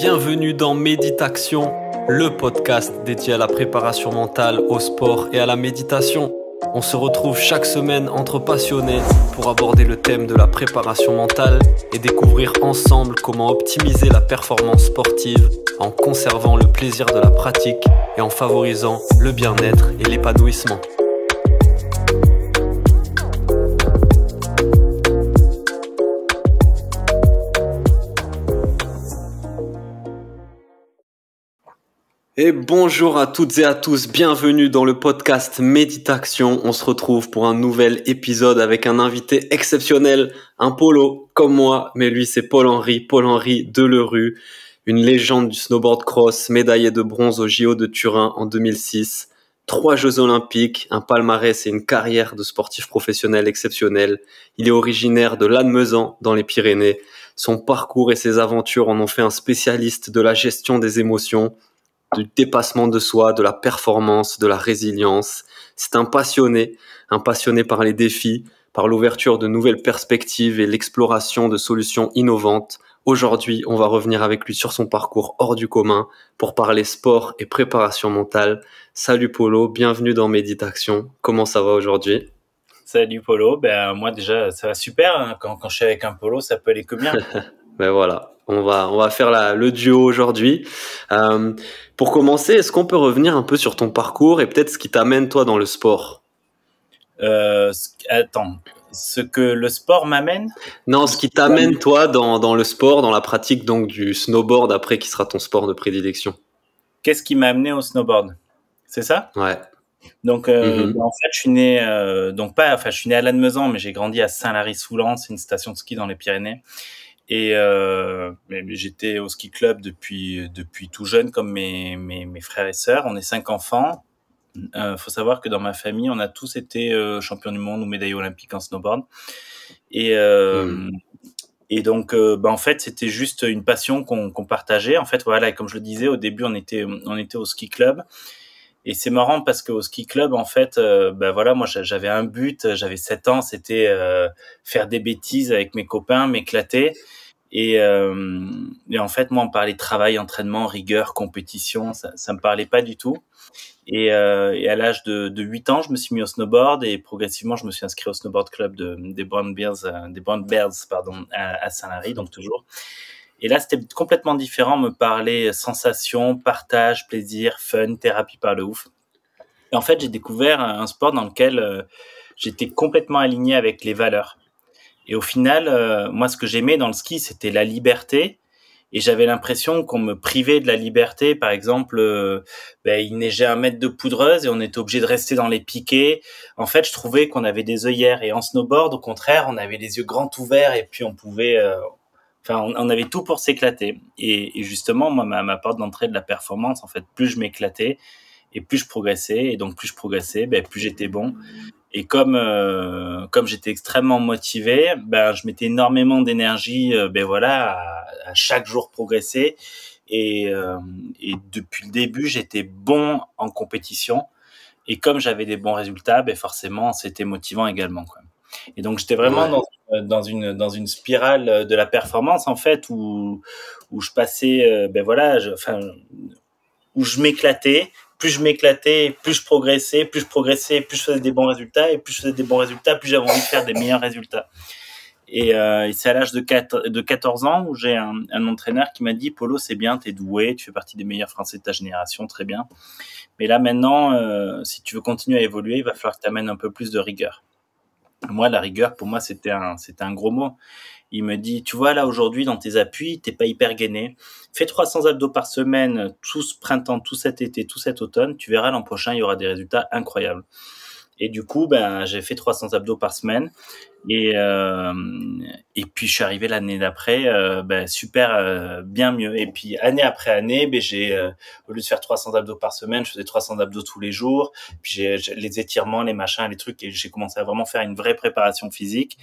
Bienvenue dans Méditation, le podcast dédié à la préparation mentale, au sport et à la méditation. On se retrouve chaque semaine entre passionnés pour aborder le thème de la préparation mentale et découvrir ensemble comment optimiser la performance sportive en conservant le plaisir de la pratique et en favorisant le bien-être et l'épanouissement. Et bonjour à toutes et à tous, bienvenue dans le podcast Méditation. On se retrouve pour un nouvel épisode avec un invité exceptionnel, un polo comme moi, mais lui c'est Paul-Henri Delerue, une légende du snowboard cross, médaillé de bronze au JO de Turin en 2006, 3 Jeux Olympiques, un palmarès et une carrière de sportif professionnel exceptionnel. Il est originaire de Lannemezan dans les Pyrénées. Son parcours et ses aventures en ont fait un spécialiste de la gestion des émotions, du dépassement de soi, de la performance, de la résilience. C'est un passionné par les défis, par l'ouverture de nouvelles perspectives et l'exploration de solutions innovantes. Aujourd'hui, on va revenir avec lui sur son parcours hors du commun pour parler sport et préparation mentale. Salut Polo, bienvenue dans Méditation. Comment ça va aujourd'hui? Salut Polo, moi déjà ça va super, hein. Quand je suis avec un Polo ça peut aller que bien. Ben voilà, on va faire le duo aujourd'hui. Pour commencer, est-ce qu'on peut revenir un peu sur ton parcours et peut-être ce qui t'amène toi dans le sport? Ce que le sport m'amène? Non, ce qui t'amène toi dans le sport, dans la pratique donc du snowboard après qui sera ton sport de prédilection. Qu'est-ce qui m'a amené au snowboard? C'est ça? Ouais. Donc en fait je suis né je suis né à Lannemezan mais j'ai grandi à Saint-Lary-Soulan, c'est une station de ski dans les Pyrénées. Et mais j'étais au ski club depuis tout jeune comme mes frères et sœurs. On est 5 enfants. Faut savoir que dans ma famille, on a tous été champions du monde ou médaillés olympiques en snowboard. Et donc en fait, c'était juste une passion qu'on partageait. En fait, voilà, et comme je le disais au début, on était au ski club. Et c'est marrant parce qu'au ski club, en fait, moi j'avais un but, j'avais 7 ans, c'était faire des bêtises avec mes copains, m'éclater. Et en fait, moi, on parlait travail, entraînement, rigueur, compétition, ça me parlait pas du tout. Et à l'âge de 8 ans, je me suis mis au snowboard et progressivement, je me suis inscrit au snowboard club des Brown Bears, à Saint-Lary, donc toujours. Et là, c'était complètement différent, me parler sensation, partage, plaisir, fun, thérapie par le ouf. Et en fait, j'ai découvert un sport dans lequel j'étais complètement aligné avec les valeurs. Et au final, moi, ce que j'aimais dans le ski, c'était la liberté. Et j'avais l'impression qu'on me privait de la liberté. Par exemple, il neigeait 1 mètre de poudreuse et on était obligé de rester dans les piquets. En fait, je trouvais qu'on avait des œillères. Et en snowboard, au contraire, on avait les yeux grands ouverts et puis on pouvait... on avait tout pour s'éclater. Et justement, moi, ma porte d'entrée de la performance, en fait, plus je m'éclatais et plus je progressais. Et donc, plus je progressais, plus j'étais bon. Et comme j'étais extrêmement motivé, je mettais énormément d'énergie, à chaque jour progresser. Et depuis le début, j'étais bon en compétition. Et comme j'avais des bons résultats, forcément, c'était motivant également, quoi. Et donc, j'étais vraiment dans une spirale de la performance, en fait, où je passais, où je m'éclatais. Plus je m'éclatais, plus je progressais, plus je faisais des bons résultats, et plus je faisais des bons résultats, plus j'avais envie de faire des meilleurs résultats. Et c'est à l'âge de 14 ans où j'ai un entraîneur qui m'a dit « Polo, c'est bien, t'es doué, tu fais partie des meilleurs Français de ta génération, très bien. Mais là, maintenant, si tu veux continuer à évoluer, il va falloir que tu amènes un peu plus de rigueur. » Moi, la rigueur, pour moi, c'était un gros mot. Il me dit, tu vois, là, aujourd'hui, dans tes appuis, t'es pas hyper gainé. Fais 300 abdos par semaine, tout ce printemps, tout cet été, tout cet automne. Tu verras, l'an prochain, il y aura des résultats incroyables. Et du coup, j'ai fait 300 abdos par semaine. Et puis, je suis arrivé l'année d'après, bien mieux. Et puis, année après année, au lieu de faire 300 abdos par semaine, je faisais 300 abdos tous les jours. Puis, j'ai les étirements, les machins, les trucs. Et j'ai commencé à vraiment faire une vraie préparation physique.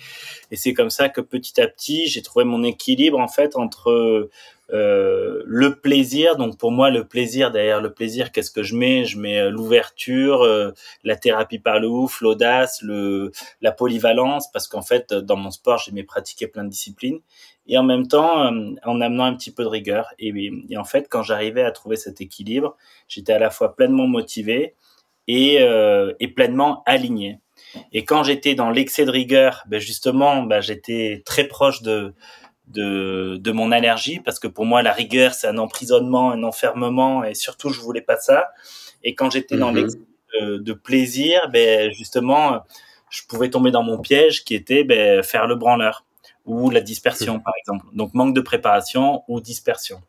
Et c'est comme ça que petit à petit, j'ai trouvé mon équilibre, en fait, entre le plaisir. Donc pour moi, le plaisir, derrière le plaisir, qu'est-ce que je mets l'ouverture, la thérapie par le ouf, l'audace, la polyvalence, parce qu'en fait dans mon sport j'aimais pratiquer plein de disciplines. et en même temps en amenant un petit peu de rigueur. Et en fait, quand j'arrivais à trouver cet équilibre, j'étais à la fois pleinement motivé et pleinement aligné. Et quand j'étais dans l'excès de rigueur, ben justement, ben j'étais très proche de mon allergie, parce que pour moi la rigueur c'est un emprisonnement, un enfermement, et surtout je voulais pas ça. Et quand j'étais dans l'excès de plaisir, ben justement je pouvais tomber dans mon piège qui était ben, faire le branleur ou la dispersion par exemple. Donc manque de préparation ou dispersion.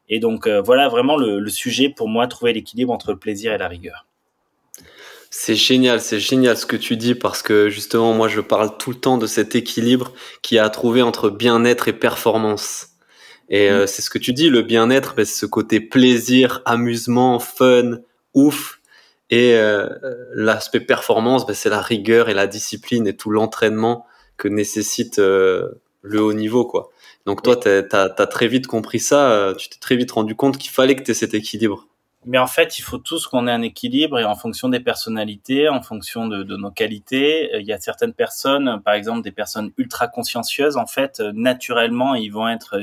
Et donc voilà vraiment le sujet pour moi, trouver l'équilibre entre le plaisir et la rigueur. C'est génial ce que tu dis parce que justement moi je parle tout le temps de cet équilibre qu'il y a à trouver entre bien-être et performance. Et c'est ce que tu dis, le bien-être, ben, c'est ce côté plaisir, amusement, fun, ouf. Et l'aspect performance, ben, c'est la rigueur et la discipline et tout l'entraînement que nécessite le haut niveau, quoi. Donc toi, t'as très vite compris ça, tu t'es très vite rendu compte qu'il fallait que tu aies cet équilibre. Mais en fait, il faut tous qu'on ait un équilibre, et en fonction des personnalités, en fonction de nos qualités. Il y a certaines personnes, par exemple des personnes ultra consciencieuses, en fait, naturellement, ils vont être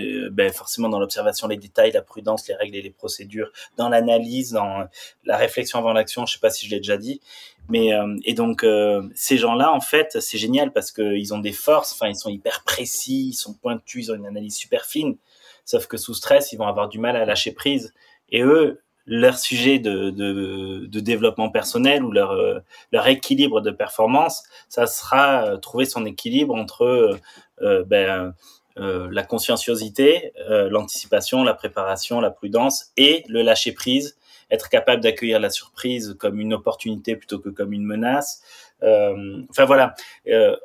forcément dans l'observation, les détails, la prudence, les règles et les procédures, dans l'analyse, dans la réflexion avant l'action. Je sais pas si je l'ai déjà dit. Mais et donc ces gens-là, en fait, c'est génial parce que ils ont des forces. Enfin, ils sont hyper précis, ils sont pointus, ils ont une analyse super fine. Sauf que sous stress, ils vont avoir du mal à lâcher prise. Et eux, leur sujet de développement personnel ou leur équilibre de performance, ça sera trouver son équilibre entre la conscienciosité, l'anticipation, la préparation, la prudence et le lâcher prise, être capable d'accueillir la surprise comme une opportunité plutôt que comme une menace. Enfin voilà,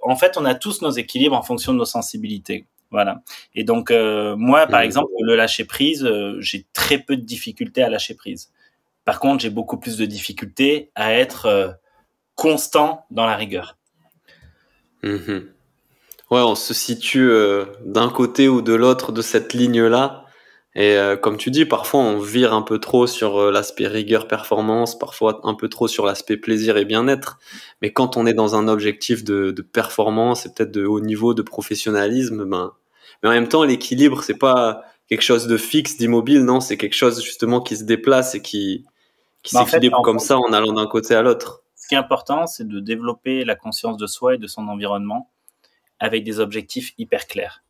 en fait on a tous nos équilibres en fonction de nos sensibilités. Voilà. Et donc moi, par exemple, le lâcher prise, j'ai très peu de difficultés à lâcher prise. Par contre, j'ai beaucoup plus de difficultés à être constant dans la rigueur. Ouais, on se situe d'un côté ou de l'autre de cette ligne-là. Et comme tu dis, parfois on vire un peu trop sur l'aspect rigueur performance, parfois un peu trop sur l'aspect plaisir et bien-être. Mais quand on est dans un objectif de performance et peut-être de haut niveau de professionnalisme, ben, mais en même temps l'équilibre c'est pas quelque chose de fixe, d'immobile, non, c'est quelque chose justement qui se déplace et qui Mais en fait, s'équilibre comme ça en allant d'un côté à l'autre. ce qui est important, c'est de développer la conscience de soi et de son environnement avec des objectifs hyper clairs.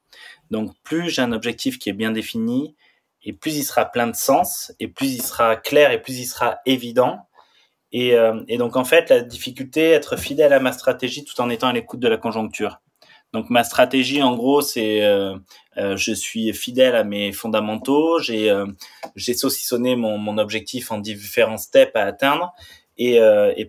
Donc, plus j'ai un objectif qui est bien défini, et plus il sera plein de sens, et plus il sera clair, et plus il sera évident. Et donc, en fait, la difficulté, être fidèle à ma stratégie tout en étant à l'écoute de la conjoncture. Donc, ma stratégie, en gros, c'est je suis fidèle à mes fondamentaux, j'ai saucissonné mon objectif en différents steps à atteindre. Et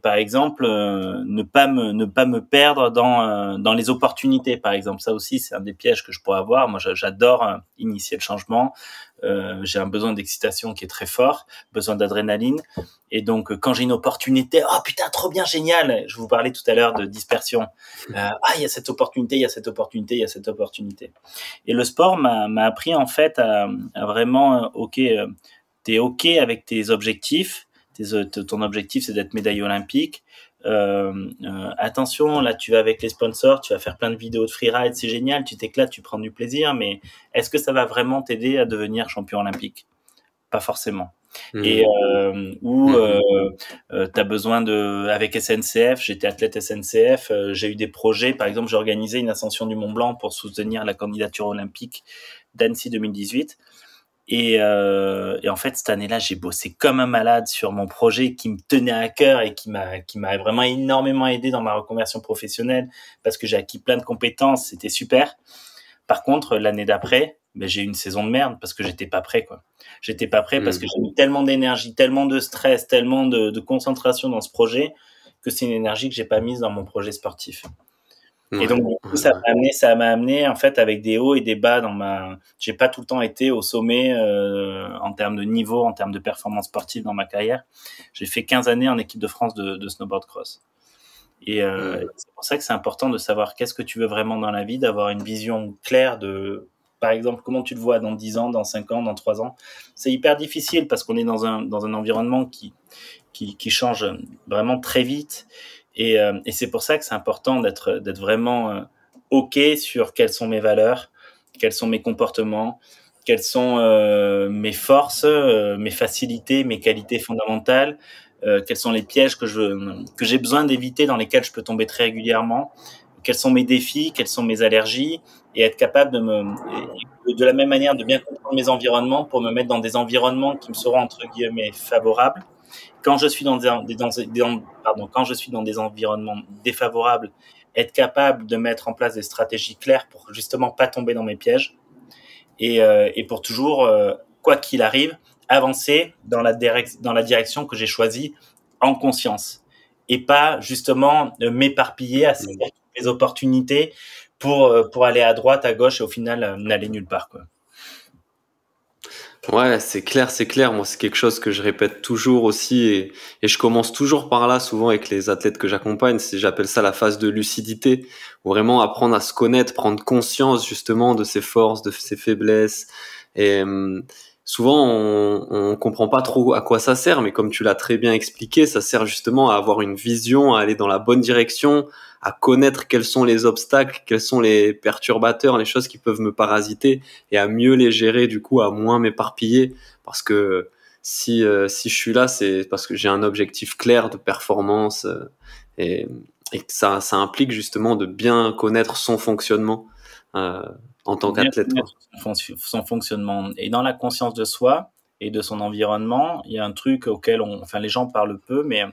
par exemple ne pas me perdre dans les opportunités, par exemple. Ça aussi c'est un des pièges que je pourrais avoir. Moi j'adore initier le changement, j'ai un besoin d'excitation qui est très fort, besoin d'adrénaline, et donc quand j'ai une opportunité, oh putain trop bien, génial, je vous parlais tout à l'heure de dispersion, il y a cette opportunité, il y a cette opportunité, il y a cette opportunité. Et le sport m'a appris en fait à vraiment t'es ok avec tes objectifs. Ton objectif, c'est d'être médaillé olympique. Attention, là, tu vas avec les sponsors, tu vas faire plein de vidéos de freeride, c'est génial, tu t'éclates, tu prends du plaisir, mais est-ce que ça va vraiment t'aider à devenir champion olympique? Pas forcément. Et t'as besoin avec SNCF, j'étais athlète SNCF, j'ai eu des projets, par exemple, j'ai organisé une ascension du Mont Blanc pour soutenir la candidature olympique d'Annecy 2018. Et en fait, cette année-là, j'ai bossé comme un malade sur mon projet qui me tenait à cœur et qui m'a vraiment énormément aidé dans ma reconversion professionnelle, parce que j'ai acquis plein de compétences, c'était super. Par contre, l'année d'après, j'ai eu une saison de merde parce que j'étais pas prêt, quoi. J'étais pas prêt parce que j'ai mis tellement d'énergie, tellement de stress, tellement de concentration dans ce projet que c'est une énergie que j'ai pas mise dans mon projet sportif. Et donc, du coup, ça m'a amené, en fait, avec des hauts et des bas j'ai pas tout le temps été au sommet, en termes de niveau, en termes de performance sportive dans ma carrière. J'ai fait 15 années en équipe de France de snowboard cross. Et c'est pour ça que c'est important de savoir qu'est-ce que tu veux vraiment dans la vie, d'avoir une vision claire de, par exemple, comment tu le vois dans 10 ans, dans 5 ans, dans 3 ans. C'est hyper difficile parce qu'on est dans un environnement qui change vraiment très vite. Et c'est pour ça que c'est important d'être vraiment OK sur quelles sont mes valeurs, quels sont mes comportements, quelles sont mes forces, mes facilités, mes qualités fondamentales, quels sont les pièges que j'ai besoin d'éviter, dans lesquels je peux tomber très régulièrement, quels sont mes défis, quelles sont mes allergies, et être capable de la même manière, de bien comprendre mes environnements pour me mettre dans des environnements qui me seront entre guillemets favorables. Quand je suis quand je suis dans des environnements défavorables, être capable de mettre en place des stratégies claires pour justement pas tomber dans mes pièges, et pour toujours, quoi qu'il arrive, avancer dans la direction que j'ai choisie en conscience, et pas justement m'éparpiller à saisir toutes les opportunités pour aller à droite, à gauche, et au final n'aller nulle part, quoi. Ouais, c'est clair, c'est clair. Moi, c'est quelque chose que je répète toujours aussi et je commence toujours par là, souvent avec les athlètes que j'accompagne. J'appelle ça la phase de lucidité, où vraiment apprendre à se connaître, prendre conscience justement de ses forces, de ses faiblesses. Et souvent, on comprend pas trop à quoi ça sert, mais comme tu l'as très bien expliqué, ça sert justement à avoir une vision, à aller dans la bonne direction, à connaître quels sont les obstacles, quels sont les perturbateurs, les choses qui peuvent me parasiter et à mieux les gérer, du coup, à moins m'éparpiller. Parce que si je suis là, c'est parce que j'ai un objectif clair de performance et, et que ça implique justement de bien connaître son fonctionnement euh, en tant Bien qu'athlète, quoi. connaître son fonctionnement. Et dans la conscience de soi et de son environnement, il y a un truc auquel les gens parlent peu, mais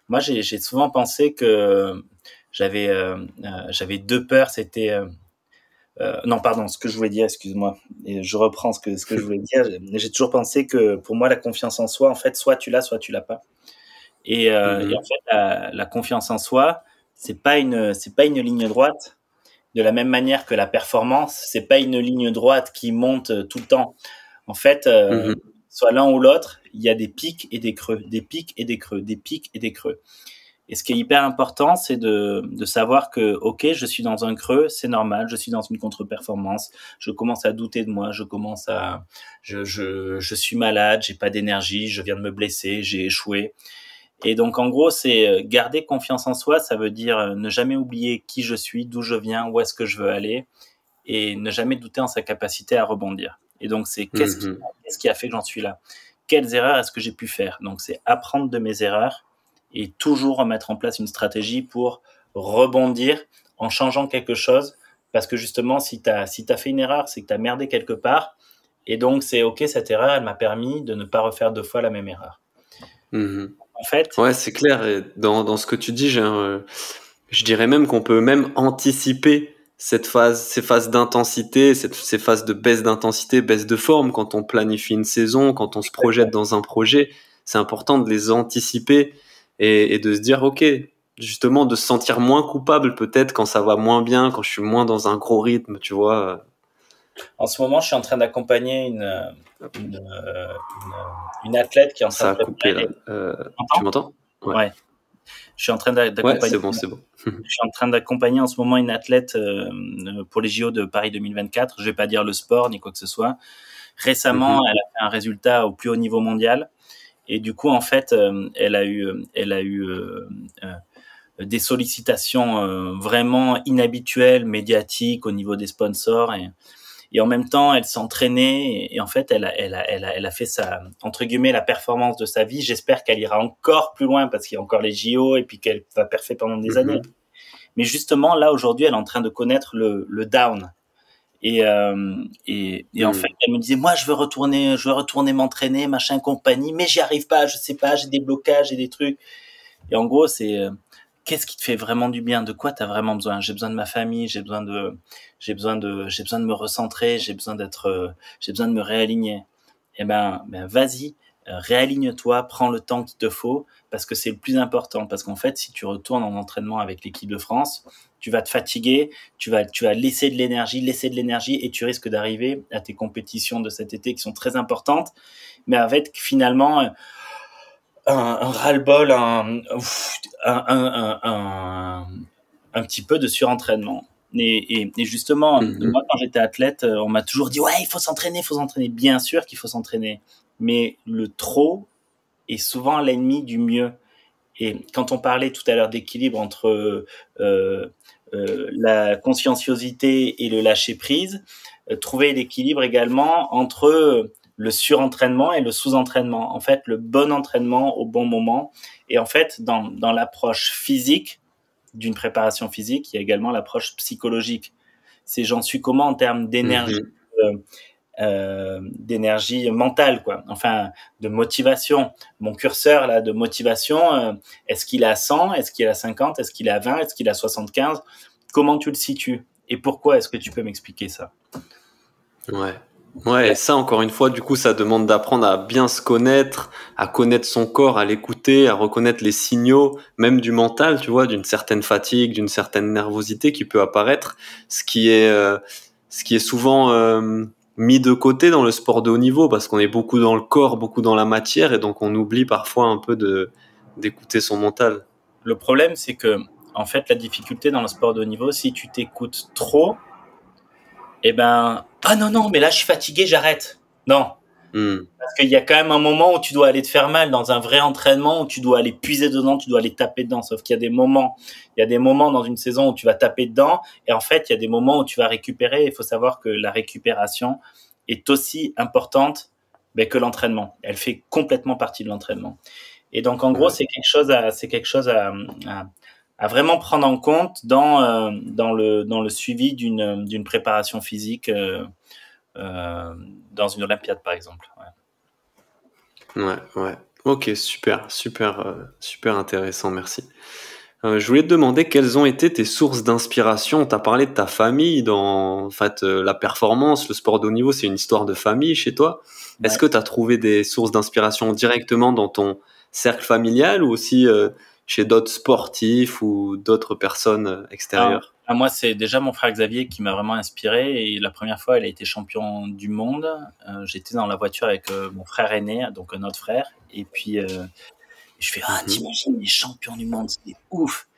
moi, j'ai souvent pensé que j'avais deux peurs. C'était non, pardon, ce que je voulais dire, excuse-moi, et je reprends ce que je voulais dire. J'ai toujours pensé que pour moi, la confiance en soi, en fait, soit tu l'as pas. Et en Mhm. fait, la confiance en soi, c'est pas une ligne droite. De la même manière que la performance, c'est pas une ligne droite qui monte tout le temps. En fait, Mhm. soit l'un ou l'autre, il y a des pics et des creux, des pics et des creux, des pics et des creux. Et ce qui est hyper important, c'est de savoir que, ok, je suis dans un creux, c'est normal, je suis dans une contre-performance, je commence à douter de moi, je suis malade, j'ai pas d'énergie, je viens de me blesser, j'ai échoué. Et donc, en gros, c'est garder confiance en soi, ça veut dire ne jamais oublier qui je suis, d'où je viens, où est-ce que je veux aller, et ne jamais douter en sa capacité à rebondir. Et donc, c'est Mhm. qu'est-ce qui a fait que j'en suis là? Quelles erreurs est-ce que j'ai pu faire? Donc, c'est apprendre de mes erreurs et toujours remettre en place une stratégie pour rebondir en changeant quelque chose. Parce que justement, si t'as fait une erreur, c'est que t'as merdé quelque part. Et donc, c'est OK, cette erreur, elle m'a permis de ne pas refaire deux fois la même erreur. Mhm. En fait, Ouais, c'est clair. Et dans ce que tu dis, je dirais même qu'on peut même anticiper ces phases d'intensité, ces phases de baisse d'intensité, baisse de forme quand on planifie une saison, quand on se projette dans un projet. C'est important de les anticiper et de se dire, OK, justement, de se sentir moins coupable peut-être quand ça va moins bien, quand je suis moins dans un gros rythme, tu vois. en ce moment, je suis en train d'accompagner une, euh, une, une athlète qui est en train de Ça a coupé là. préparer. Tu Tu m'entends? m'entends? Ouais. Ouais. Je suis en train Ouais, d'accompagner. c'est bon. Je suis en train d'accompagner en ce moment une athlète pour les JO de Paris 2024. Je vais pas dire le sport ni quoi que ce soit. Récemment, Mhm. elle a fait un résultat au plus haut niveau mondial, et du coup, en fait, elle a eu des sollicitations vraiment inhabituelles, médiatiques au niveau des sponsors, et en même temps, elle s'entraînait, et en fait, elle a fait sa, entre guillemets, la performance de sa vie. J'espère qu'elle ira encore plus loin parce qu'il y a encore les JO et puis qu'elle va performer pendant des années. Mhm. Mais justement, là, aujourd'hui, elle est en train de connaître le down. Et en fait, Mhm. elle me disait, moi, je veux retourner m'entraîner, machin, compagnie, mais j'y arrive pas, je sais pas, j'ai des blocages, j'ai des trucs. Et en gros, c'est qu'est-ce qui te fait vraiment du bien? De quoi tu as vraiment besoin? J'ai besoin de ma famille, j'ai besoin de me recentrer, j'ai besoin de me réaligner. Eh ben vas-y, réaligne-toi, prends le temps qu'il te faut, parce que c'est le plus important. Parce qu'en fait, si tu retournes en entraînement avec l'équipe de France, tu vas te fatiguer, tu vas laisser de l'énergie, et tu risques d'arriver à tes compétitions de cet été qui sont très importantes, mais avec finalement un ras-le-bol, un petit peu de surentraînement. Et justement, Mhm. moi, quand j'étais athlète, on m'a toujours dit, ouais, il faut s'entraîner, il faut s'entraîner. Bien sûr qu'il faut s'entraîner. Mais le trop est souvent l'ennemi du mieux. Et quand on parlait tout à l'heure d'équilibre entre la conscienciosité et le lâcher prise, trouver l'équilibre également entre le surentraînement et le sous-entraînement. En fait, le bon entraînement au bon moment. Et en fait, dans l'approche physique d'une préparation physique, il y a également l'approche psychologique. C'est j'en suis comment en termes d'énergie, d'énergie mentale, quoi. Enfin, de motivation. Mon curseur là de motivation, est-ce qu'il est à 100, est-ce qu'il est à 50, est-ce qu'il est à 20, est-ce qu'il est à 75? Comment tu le situes? Et pourquoi? Est-ce que tu peux m'expliquer ça? Ouais, et ça, encore une fois, du coup, ça demande d'apprendre à bien se connaître, à connaître son corps, à l'écouter, à reconnaître les signaux, même du mental, tu vois, d'une certaine fatigue, d'une certaine nervosité qui peut apparaître, ce qui est souvent mis de côté dans le sport de haut niveau, parce qu'on est beaucoup dans le corps, beaucoup dans la matière, et donc on oublie parfois un peu d'écouter son mental. Le problème, c'est que, en fait, la difficulté dans le sport de haut niveau, si tu t'écoutes trop, eh ben, ah non, mais là, je suis fatigué, j'arrête. Non. Parce qu'il y a quand même un moment où tu dois aller te faire mal dans un vrai entraînement, où tu dois aller puiser dedans, tu dois aller taper dedans. Sauf qu'il y a des moments dans une saison où tu vas taper dedans, et en fait, il y a des moments où tu vas récupérer. Il faut savoir que la récupération est aussi importante que l'entraînement. Elle fait complètement partie de l'entraînement. Et donc, en gros, c'est quelque chose à vraiment prendre en compte dans le suivi d'une préparation physique dans une Olympiade, par exemple. Ouais. Ok, super intéressant, merci. Je voulais te demander quelles ont été tes sources d'inspiration. Tu as parlé de ta famille en fait, la performance, le sport de haut niveau, c'est une histoire de famille chez toi. Ouais. Est-ce que tu as trouvé des sources d'inspiration directement dans ton cercle familial ou aussi chez d'autres sportifs ou d'autres personnes extérieures? Moi, c'est déjà mon frère Xavier qui m'a vraiment inspiré. Et la première fois, il a été champion du monde. J'étais dans la voiture avec mon frère aîné, donc un autre frère. Et puis, je fais, t'imagines, les champions du monde, c'est ouf.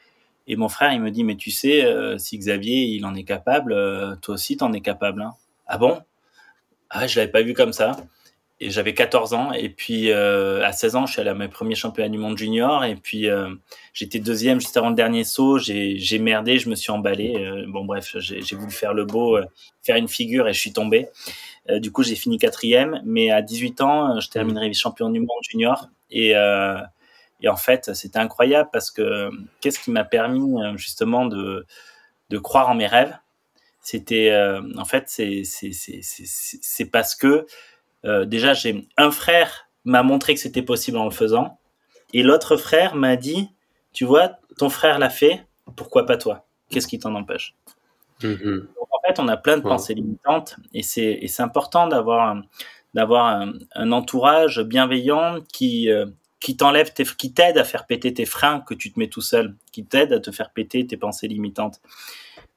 Et mon frère, il me dit, mais tu sais, si Xavier, il en est capable, toi aussi, t'en es capable. Hein. Ah bon? Ah, je l'avais pas vu comme ça. Et j'avais 14 ans. Et puis, à 16 ans, je suis allé à mes premiers championnats du monde junior. Et puis, j'étais deuxième juste avant le dernier saut. J'ai merdé, je me suis emballé. Bon, bref, j'ai voulu faire le beau, faire une figure et je suis tombé. Du coup, j'ai fini quatrième. Mais à 18 ans, je terminerai champion du monde junior. Et en fait, c'était incroyable parce que qu'est-ce qui m'a permis justement de croire en mes rêves? C'était, en fait, c'est parce que déjà, j'ai un frère m'a montré que c'était possible en le faisant, et l'autre frère m'a dit, tu vois, ton frère l'a fait, pourquoi pas toi? Qu'est-ce qui t'en empêche? Donc, en fait, on a plein de pensées limitantes, et c'est important d'avoir un entourage bienveillant qui t'aide à faire péter tes freins que tu te mets tout seul, qui t'aide à te faire péter tes pensées limitantes.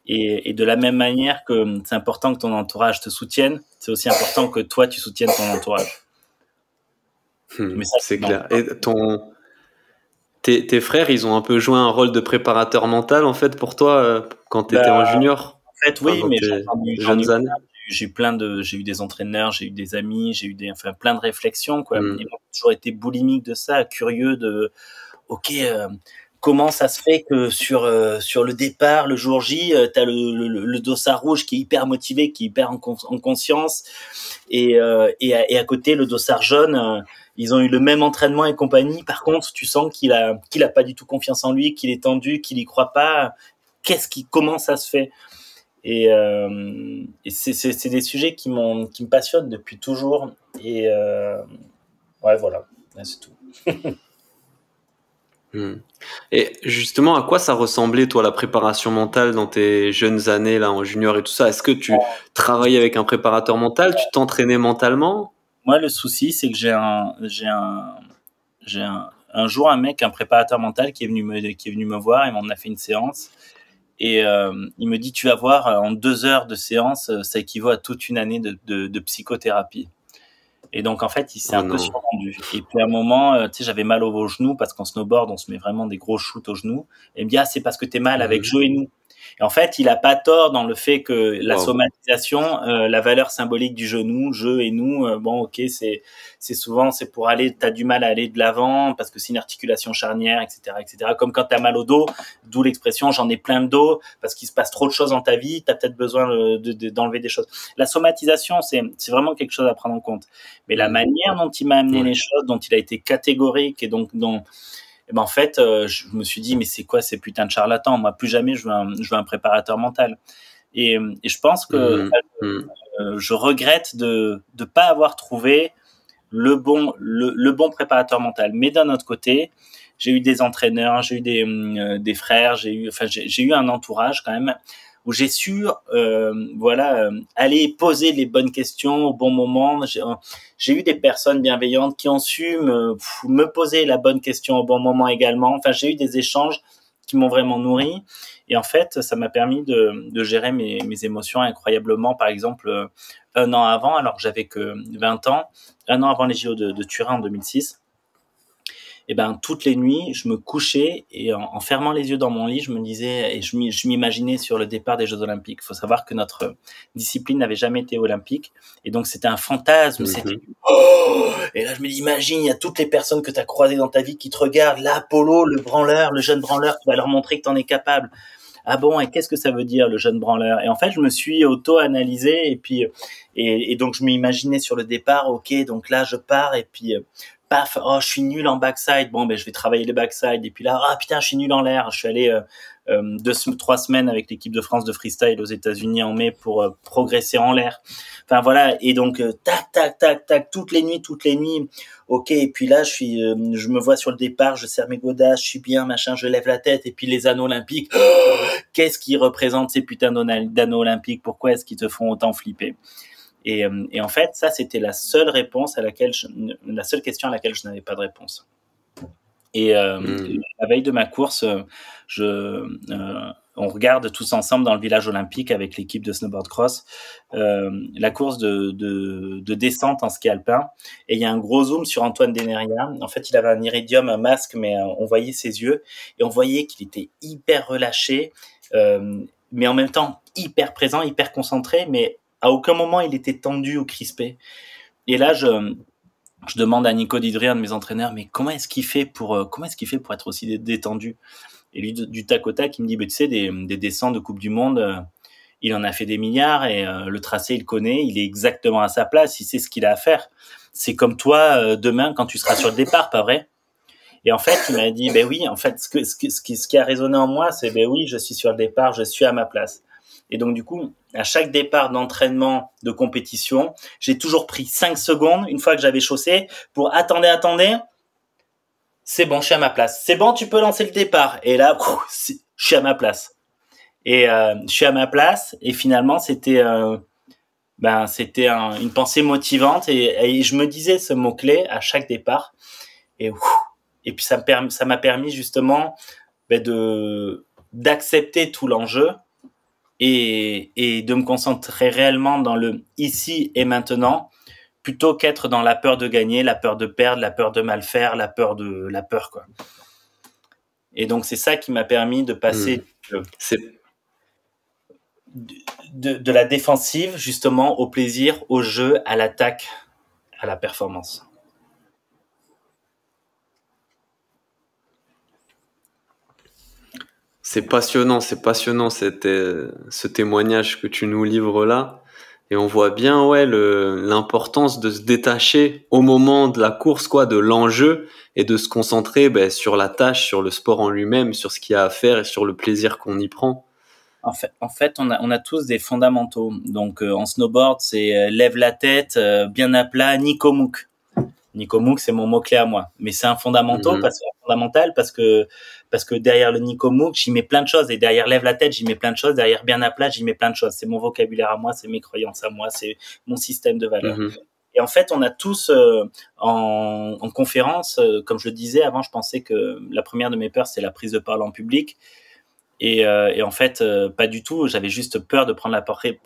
Et de la même manière que c'est important que ton entourage te soutienne, c'est aussi important que toi, tu soutiennes ton entourage. Mais ça, c'est clair. Et tes frères, ils ont un peu joué un rôle de préparateur mental, en fait, pour toi, quand tu étais en junior? En fait, oui, mais jeunes années. J'ai eu des entraîneurs, j'ai eu des amis, j'ai eu plein de réflexions, quoi. Et moi, j'ai toujours été boulimique de ça, curieux de, comment ça se fait que sur le départ, le jour J, t'as le dossard rouge qui est hyper motivé, qui est hyper en conscience, et à côté le dossard jaune, ils ont eu le même entraînement et compagnie. Par contre, tu sens qu'il a pas du tout confiance en lui, qu'il est tendu, qu'il y croit pas. Comment ça se fait? Et c'est des sujets qui me passionnent depuis toujours. Et ouais, voilà, c'est tout. Et justement, à quoi ça ressemblait, toi, la préparation mentale dans tes jeunes années, là, en junior et tout ça? Est-ce que tu travaillais avec un préparateur mental? Tu t'entraînais mentalement? Moi, le souci, c'est que j'ai un jour un mec, un préparateur mental qui est venu me voir, il m'en a fait une séance. Et il me dit, tu vas voir, en 2 heures de séance, ça équivaut à toute une année de psychothérapie. Et donc, en fait, il s'est un peu survendu. Et puis, à un moment, tu sais, j'avais mal au genou parce qu'en snowboard, on se met vraiment des gros shoots au genou. Et il me dit, c'est parce que t'es mal avec genou. Et en fait, il a pas tort dans le fait que la somatisation, la valeur symbolique du genou, je et nous, bon, ok, c'est souvent, c'est pour aller, t'as du mal à aller de l'avant parce que c'est une articulation charnière, etc., etc. Comme quand t'as mal au dos, d'où l'expression j'en ai plein le dos parce qu'il se passe trop de choses dans ta vie, t'as peut-être besoin d'enlever des choses. La somatisation, c'est vraiment quelque chose à prendre en compte. Mais la manière dont il m'a amené les choses, dont il a été catégorique et donc dont et ben en fait, je me suis dit mais c'est quoi ces putains de charlatans? Moi, plus jamais je veux un préparateur mental. Et je pense que je regrette de pas avoir trouvé le bon préparateur mental. Mais d'un autre côté, j'ai eu des entraîneurs, j'ai eu des frères, j'ai eu un entourage quand même où j'ai su aller poser les bonnes questions au bon moment. J'ai eu des personnes bienveillantes qui ont su me poser la bonne question au bon moment également. Enfin, j'ai eu des échanges qui m'ont vraiment nourri. Et en fait, ça m'a permis de gérer mes émotions incroyablement. Par exemple, un an avant, alors que j'avais que 20 ans, un an avant les JO de Turin en 2006, et ben toutes les nuits, je me couchais et en fermant les yeux dans mon lit, je me disais et je m'imaginais sur le départ des Jeux Olympiques. Il faut savoir que notre discipline n'avait jamais été olympique et donc c'était un fantasme. C'était et là je me dis imagine, il y a toutes les personnes que tu as croisées dans ta vie qui te regardent, l'Apollo, le branleur, le jeune branleur, tu vas leur montrer que tu en es capable. Ah bon, et qu'est-ce que ça veut dire le jeune branleur? Et en fait, je me suis auto-analysé et puis et donc je m'imaginais sur le départ, OK, donc là je pars et puis paf, oh, je suis nul en backside. Bon, ben je vais travailler les backside et puis là, ah putain, je suis nul en l'air. Je suis allé 3 semaines avec l'équipe de France de freestyle aux États-Unis en mai pour progresser en l'air. Enfin voilà, et donc tac tac tac tac toutes les nuits. OK, et puis là je me vois sur le départ, je serre mes godasses, je suis bien machin, je lève la tête et puis les anneaux olympiques. Qu'est-ce qui représente ces putains d'anneaux olympiques? Pourquoi est-ce qu'ils te font autant flipper? Et en fait, ça c'était la seule question à laquelle je n'avais pas de réponse. Et la veille de ma course, on regarde tous ensemble dans le village olympique avec l'équipe de snowboard cross la course de descente en ski alpin. Et il y a un gros zoom sur Antoine Deneria. En fait, il avait un iridium, un masque, mais on voyait ses yeux et on voyait qu'il était hyper relâché, mais en même temps hyper présent, hyper concentré. Mais à aucun moment il était tendu ou crispé. Et là, je demande à Nico Didri, un de mes entraîneurs, mais comment est-ce qu'il fait pour être aussi détendu? Et lui, du tac au tac, il me dit, tu sais, des descentes de Coupe du Monde, il en a fait des milliards et le tracé, il le connaît, il est exactement à sa place, il sait ce qu'il a à faire. C'est comme toi, demain, quand tu seras sur le départ, pas vrai? Et en fait, il m'a dit, ben oui, en fait, ce qui a résonné en moi, c'est, ben oui, je suis sur le départ, je suis à ma place. Et donc, du coup, à chaque départ d'entraînement, de compétition, j'ai toujours pris 5 secondes, une fois que j'avais chaussé, pour attendez, c'est bon, je suis à ma place. C'est bon, tu peux lancer le départ. Et là, je suis à ma place. Et je suis à ma place. Et finalement, c'était une pensée motivante. Et je me disais ce mot-clé à chaque départ. Et puis, ça m'a permis justement d'accepter tout l'enjeu. Et de me concentrer réellement dans le ici et maintenant, plutôt qu'être dans la peur de gagner, la peur de perdre, la peur de mal faire, la peur quoi. Et donc c'est ça qui m'a permis de passer de la défensive justement au plaisir, au jeu, à l'attaque, à la performance. C'est passionnant, ce témoignage que tu nous livres là. Et on voit bien, l'importance de se détacher au moment de la course, de l'enjeu et de se concentrer, sur la tâche, sur le sport en lui-même, sur ce qu'il y a à faire et sur le plaisir qu'on y prend. En fait, on a tous des fondamentaux. Donc, en snowboard, c'est lève la tête, bien à plat, Nico Mouk. Nico Mouk, c'est mon mot-clé à moi. Mais c'est un fondamental parce que derrière le Nico Mouk, j'y mets plein de choses. Et derrière lève la tête, j'y mets plein de choses. Derrière bien à plat, j'y mets plein de choses. C'est mon vocabulaire à moi, c'est mes croyances à moi, c'est mon système de valeurs. Et en fait, on a tous en conférence, comme je le disais avant, je pensais que la première de mes peurs, c'est la prise de parole en public. Et en fait, pas du tout. J'avais juste peur de prendre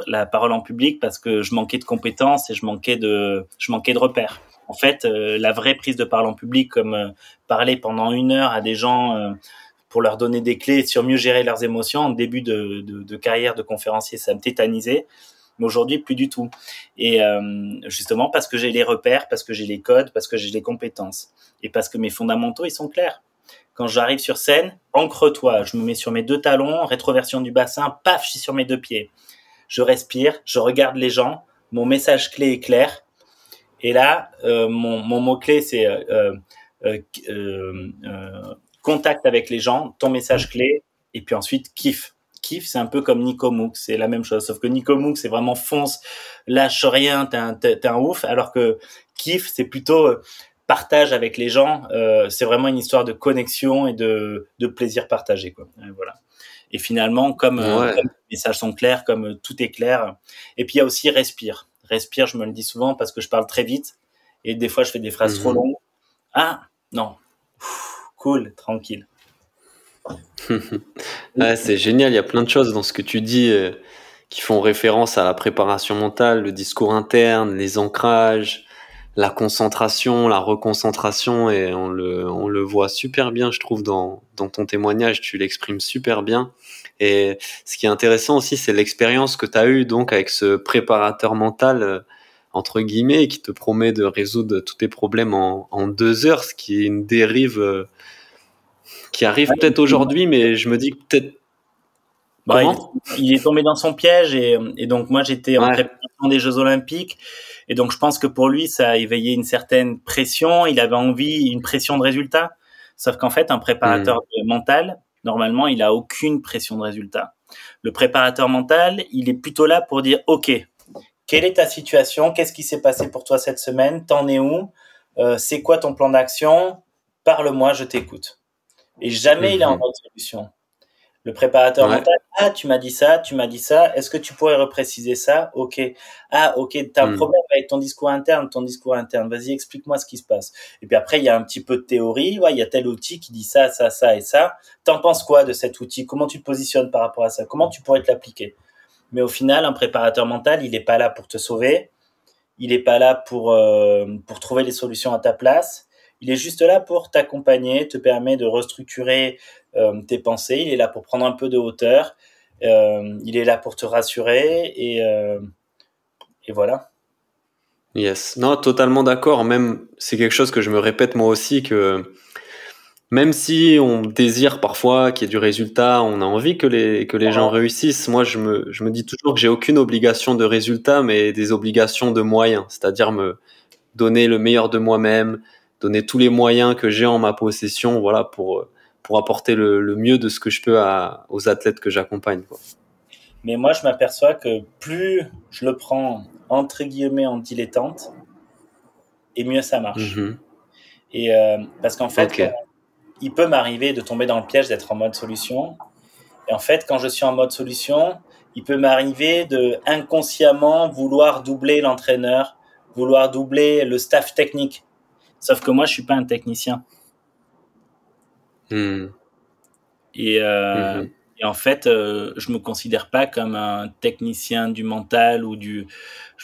la parole en public parce que je manquais de compétences et je manquais de repères. En fait, la vraie prise de parole en public, comme parler pendant 1 heure à des gens pour leur donner des clés sur mieux gérer leurs émotions. En début de carrière de conférencier, ça me tétanisait. Mais aujourd'hui, plus du tout. Et justement parce que j'ai les repères, parce que j'ai les codes, parce que j'ai les compétences. Et parce que mes fondamentaux, ils sont clairs. Quand j'arrive sur scène, ancre-toi. Je me mets sur mes 2 talons, rétroversion du bassin, paf, je suis sur mes 2 pieds. Je respire, je regarde les gens. Mon message clé est clair. Et là, mon mot-clé, c'est contact avec les gens, ton message clé, et puis ensuite, kiff. Kiff, c'est un peu comme Nico Mook, c'est la même chose. Sauf que Nico Mook, c'est vraiment fonce, lâche rien, t'es un ouf. Alors que kiff, c'est plutôt partage avec les gens. C'est vraiment une histoire de connexion et de plaisir partagé, quoi. Et voilà. Et finalement, comme les messages sont clairs, comme tout est clair. Et puis il y a aussi respire. Respire, je me le dis souvent parce que je parle très vite et des fois je fais des phrases trop longues. Ah non, cool, tranquille. Ouais, c'est génial, il y a plein de choses dans ce que tu dis qui font référence à la préparation mentale, le discours interne, les ancrages, la concentration, la reconcentration, et on le voit super bien, je trouve, dans ton témoignage, tu l'exprimes super bien. Et ce qui est intéressant aussi, c'est l'expérience que tu as eue donc avec ce préparateur mental, entre guillemets, qui te promet de résoudre tous tes problèmes en 2 heures, ce qui est une dérive qui arrive peut-être aujourd'hui, mais je me dis que peut-être... Il est tombé dans son piège et donc moi j'étais en préparation des Jeux Olympiques et donc je pense que pour lui ça a éveillé une certaine pression, il avait envie, une pression de résultat, sauf qu'en fait un préparateur mental, normalement il a aucune pression de résultat. Le préparateur mental, il est plutôt là pour dire ok, quelle est ta situation, qu'est-ce qui s'est passé pour toi cette semaine, t'en es où, c'est quoi ton plan d'action, parle-moi, je t'écoute. Et jamais il est en mode solution. Le préparateur mental, ah, tu m'as dit ça, est-ce que tu pourrais repréciser ça? Ok. Ah, ok, t'as un problème avec ton discours interne, vas-y, explique-moi ce qui se passe. Et puis après, il y a un petit peu de théorie, il y a tel outil qui dit ça, ça, ça et ça. T'en penses quoi de cet outil? Comment tu te positionnes par rapport à ça? Comment tu pourrais te l'appliquer? Mais au final, un préparateur mental, il est pas là pour te sauver, il est pas là pour trouver les solutions à ta place. Il est juste là pour t'accompagner, te permet de restructurer tes pensées. Il est là pour prendre un peu de hauteur. Il est là pour te rassurer et voilà. Yes. Non, totalement d'accord. Même, c'est quelque chose que je me répète moi aussi, que même si on désire parfois qu'il y ait du résultat, on a envie que les gens réussissent. Moi, je me dis toujours que j'ai aucune obligation de résultat, mais des obligations de moyens. C'est-à-dire me donner le meilleur de moi-même, donner tous les moyens que j'ai en ma possession, voilà, pour apporter le mieux de ce que je peux aux athlètes que j'accompagne, quoi. Mais moi, je m'aperçois que plus je le prends entre guillemets en dilettante, et mieux ça marche. Et parce qu'en fait, il peut m'arriver de tomber dans le piège d'être en mode solution. Et en fait, quand je suis en mode solution, il peut m'arriver de inconsciemment vouloir doubler l'entraîneur, vouloir doubler le staff technique. Sauf que moi, je suis pas un technicien. Et en fait, je me considère pas comme un technicien du mental ou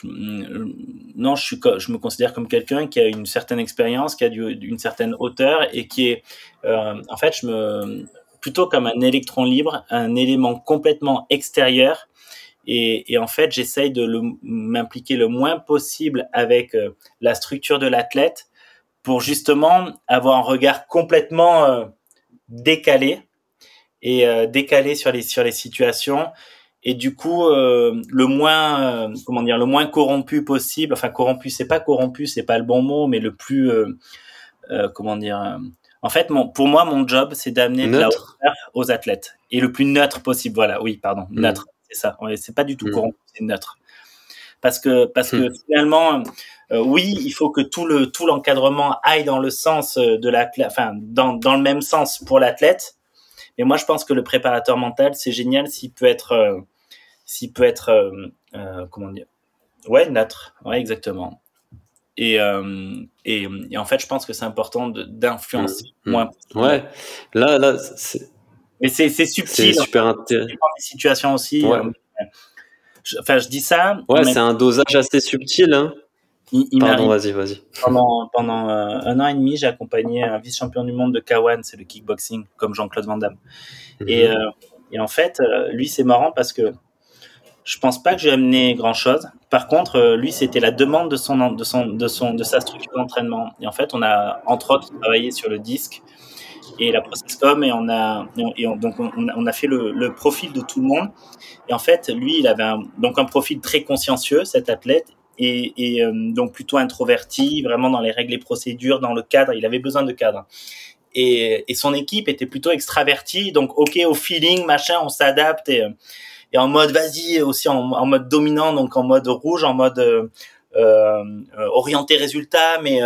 non, je me considère comme quelqu'un qui a une certaine expérience, qui a une certaine hauteur et qui est, en fait, plutôt comme un électron libre, un élément complètement extérieur. Et en fait, j'essaye de m'impliquer le moins possible avec la structure de l'athlète pour justement avoir un regard complètement décalé et décalé sur les situations et du coup le moins corrompu possible. Enfin, corrompu, c'est pas le bon mot, mais le plus en fait, pour moi, mon job, c'est d'amener de la hauteur aux athlètes et le plus neutre possible. Voilà, oui, pardon, neutre, c'est ça. Ouais, c'est pas du tout corrompu, c'est neutre. Parce que finalement, oui, il faut que tout l'encadrement aille dans le sens de dans le même sens pour l'athlète. Mais moi, je pense que le préparateur mental, c'est génial s'il peut être neutre. Ouais, exactement. Et en fait, je pense que c'est important d'influencer moins. Ouais. Là, c'est. Mais c'est subtil. C'est super intéressant. Dans des situations aussi. Ouais. Je dis ça. Ouais, c'est un dosage assez subtil, hein. Pardon, vas-y. Pendant 1 an et demi, j'ai accompagné un vice-champion du monde de K1, c'est le kickboxing, comme Jean-Claude Van Damme. Et en fait, lui, c'est marrant parce que je pense pas que j'ai amené grand chose. Par contre, lui, c'était la demande de sa structure d'entraînement. Et en fait, on a, entre autres, travaillé sur le disque et la processcom, et on a fait le profil de tout le monde. Et en fait, lui, il avait un profil très consciencieux, cet athlète, et donc plutôt introverti, vraiment dans les règles et procédures, dans le cadre. Il avait besoin de cadre. Et son équipe était plutôt extravertie, donc ok, au feeling, machin, on s'adapte, et en mode vas-y, aussi en mode dominant, donc en mode rouge, en mode orienté résultat, mais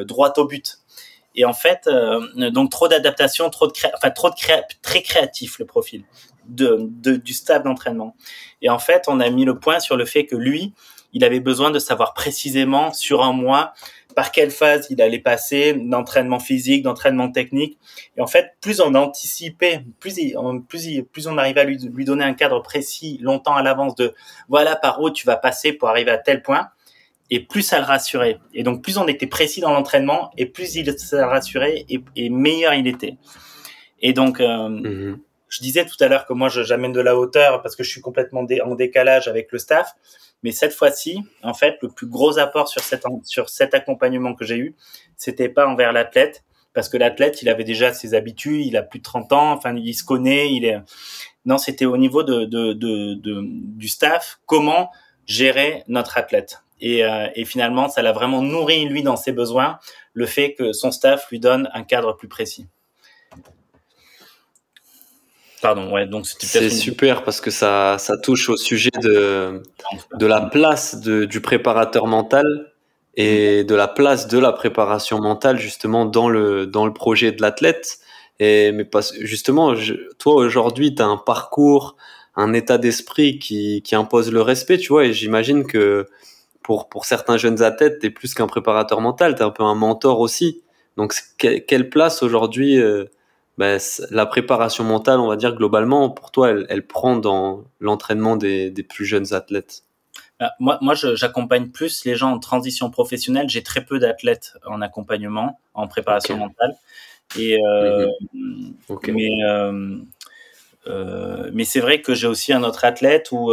droit au but. Et en fait, donc trop d'adaptation, très créatif le profil du staff d'entraînement. Et en fait, on a mis le point sur le fait que lui, il avait besoin de savoir précisément sur un mois par quelle phase il allait passer d'entraînement physique, d'entraînement technique. Et en fait, plus on anticipait, plus on arrivait à lui donner un cadre précis longtemps à l'avance de voilà par où tu vas passer pour arriver à tel point, et plus ça le rassurait. Et donc, plus on était précis dans l'entraînement, et plus ça le rassurait, et meilleur il était. Et donc, je disais tout à l'heure que moi, j'amène de la hauteur parce que je suis complètement en décalage avec le staff. Mais cette fois-ci, en fait, le plus gros apport sur cet accompagnement que j'ai eu, c'était pas envers l'athlète, parce que l'athlète, il avait déjà ses habitudes, il a plus de 30 ans, enfin, il se connaît, non, c'était au niveau du staff, comment gérer notre athlète. Et finalement, ça l'a vraiment nourri, lui, dans ses besoins, le fait que son staff lui donne un cadre plus précis. Pardon, ouais, donc c'est super parce que ça touche au sujet de la place du préparateur mental et de la place de la préparation mentale justement dans le projet de l'athlète. Mais justement, toi aujourd'hui, tu as un parcours, un état d'esprit qui impose le respect, tu vois, et j'imagine que pour certains jeunes athlètes, tu es plus qu'un préparateur mental, tu es un peu un mentor aussi. Donc quelle place aujourd'hui la préparation mentale, on va dire globalement, pour toi, elle prend dans l'entraînement des plus jeunes athlètes? Moi, j'accompagne plus les gens en transition professionnelle. J'ai très peu d'athlètes en accompagnement, en préparation mentale. Et mais c'est vrai que j'ai aussi un autre athlète où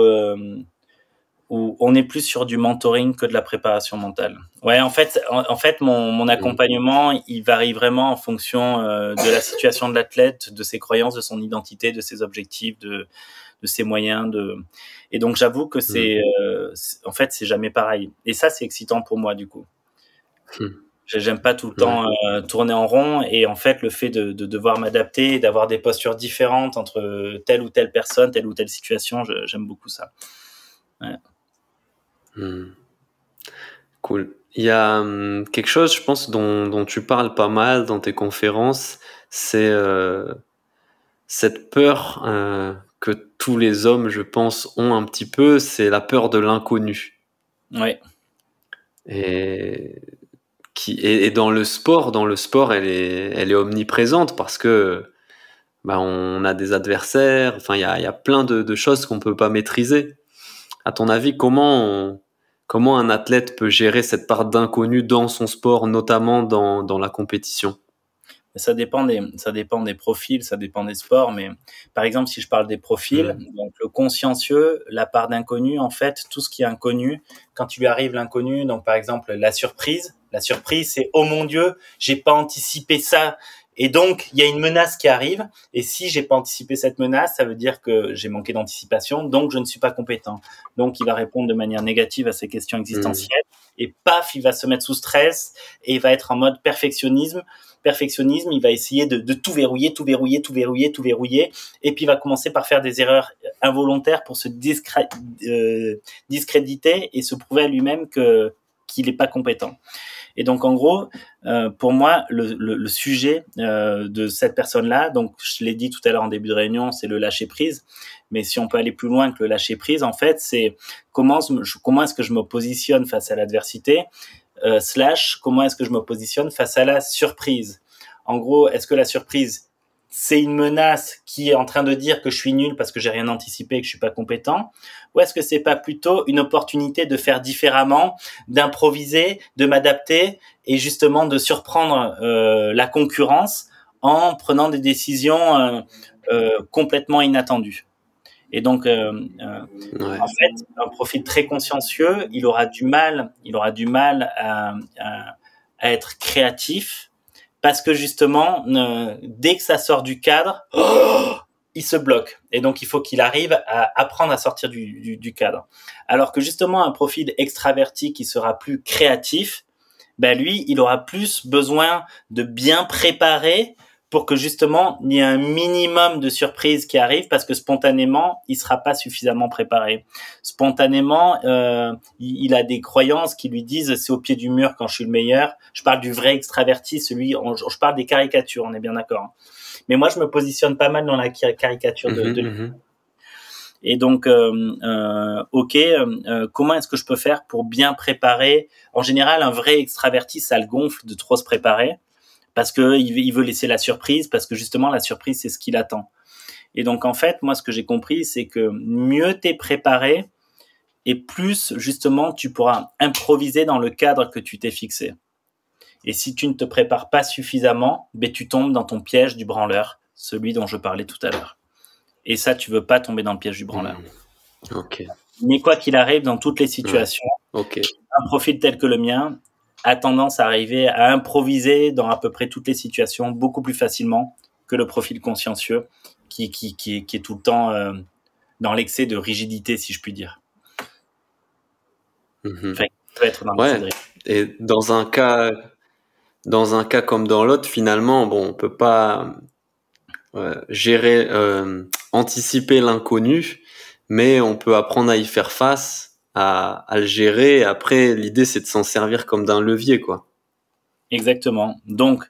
on est plus sur du mentoring que de la préparation mentale. Ouais, en fait, mon accompagnement, il varie vraiment en fonction de la situation de l'athlète, de ses croyances, de son identité, de ses objectifs, de ses moyens. Et donc, j'avoue que en fait, c'est jamais pareil. Et ça, c'est excitant pour moi, du coup. J'aime pas tout le temps tourner en rond, et en fait, le fait de devoir m'adapter, d'avoir des postures différentes entre telle ou telle personne, telle ou telle situation, j'aime beaucoup ça. Ouais. Cool. Il y a quelque chose, je pense, dont tu parles pas mal dans tes conférences, c'est cette peur que tous les hommes, je pense, ont un petit peu, c'est la peur de l'inconnu. Ouais. Et dans le sport, elle est omniprésente parce que on a des adversaires, enfin il y a plein de choses qu'on peut pas maîtriser. À ton avis, comment un athlète peut gérer cette part d'inconnu dans son sport, notamment dans la compétition? Ça dépend des profils, ça dépend des sports, mais par exemple, si je parle des profils, donc le consciencieux, la part d'inconnu, en fait, tout ce qui est inconnu, quand il lui arrive l'inconnu, donc par exemple la surprise, c'est oh mon Dieu, j'ai pas anticipé ça. Et donc, il y a une menace qui arrive, et si j'ai pas anticipé cette menace, ça veut dire que j'ai manqué d'anticipation, donc je ne suis pas compétent. Donc, il va répondre de manière négative à ces questions existentielles, et paf, il va se mettre sous stress, et il va être en mode perfectionnisme, il va essayer de tout verrouiller, et puis il va commencer par faire des erreurs involontaires pour se discréditer et se prouver à lui-même qu'il n'est pas compétent. Et donc, en gros, pour moi, le sujet de cette personne-là, donc je l'ai dit tout à l'heure en début de réunion, c'est le lâcher-prise. Mais si on peut aller plus loin que le lâcher-prise, en fait, c'est comment est-ce que je me positionne face à l'adversité, / comment est-ce que je me positionne face à la surprise. En gros, est-ce que la surprise, c'est une menace qui est en train de dire que je suis nul parce que j'ai rien anticipé et que je suis pas compétent, ou est-ce que c'est pas plutôt une opportunité de faire différemment, d'improviser, de m'adapter et justement de surprendre la concurrence en prenant des décisions complètement inattendues. Et donc, en fait, un profil très consciencieux, il aura du mal à être créatif parce que justement, dès que ça sort du cadre, il se bloque. Et donc, il faut qu'il arrive à apprendre à sortir du cadre. Alors que justement, un profil extraverti qui sera plus créatif, ben lui, il aura plus besoin de bien préparer pour que justement il y ait un minimum de surprises qui arrivent, parce que spontanément il sera pas suffisamment préparé. Spontanément, il a des croyances qui lui disent c'est au pied du mur quand je suis le meilleur. Je parle du vrai extraverti, je parle des caricatures, on est bien d'accord. Mais moi je me positionne pas mal dans la caricature de lui. Et donc, comment est-ce que je peux faire pour bien préparer? En général, un vrai extraverti, ça le gonfle de trop se préparer, parce que il veut laisser la surprise, parce que justement, la surprise, c'est ce qu'il attend. Et donc, en fait, moi, ce que j'ai compris, c'est que mieux t'es préparé, et plus, justement, tu pourras improviser dans le cadre que tu t'es fixé. Et si tu ne te prépares pas suffisamment, ben, tu tombes dans ton piège du branleur, celui dont je parlais tout à l'heure. Et ça, tu veux pas tomber dans le piège du branleur. Okay. Mais quoi qu'il arrive, dans toutes les situations, un profil tel que le mien a tendance à arriver à improviser dans à peu près toutes les situations beaucoup plus facilement que le profil consciencieux qui est tout le temps dans l'excès de rigidité, si je puis dire. Enfin, peut être dans et dans un cas comme dans l'autre, finalement, bon, on peut pas gérer, anticiper l'inconnu, mais on peut apprendre à y faire face, à le gérer. Et après, l'idée, c'est de s'en servir comme d'un levier, quoi. Exactement. Donc,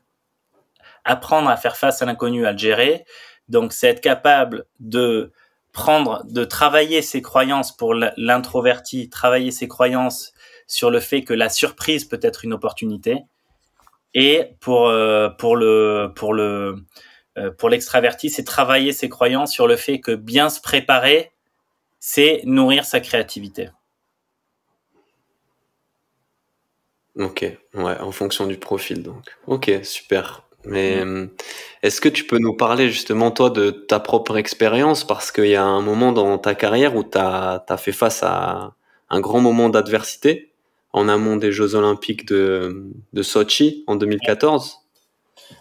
apprendre à faire face à l'inconnu, à le gérer. Donc, c'est être capable de travailler ses croyances pour l'introverti, travailler ses croyances sur le fait que la surprise peut être une opportunité. Et pour l'extraverti, c'est travailler ses croyances sur le fait que bien se préparer, c'est nourrir sa créativité. Ok, ouais, en fonction du profil, donc. Ok, super. Mais est-ce que tu peux nous parler justement, toi, de ta propre expérience? Parce qu'il y a un moment dans ta carrière où t'as fait face à un grand moment d'adversité en amont des Jeux Olympiques de Sochi en 2014.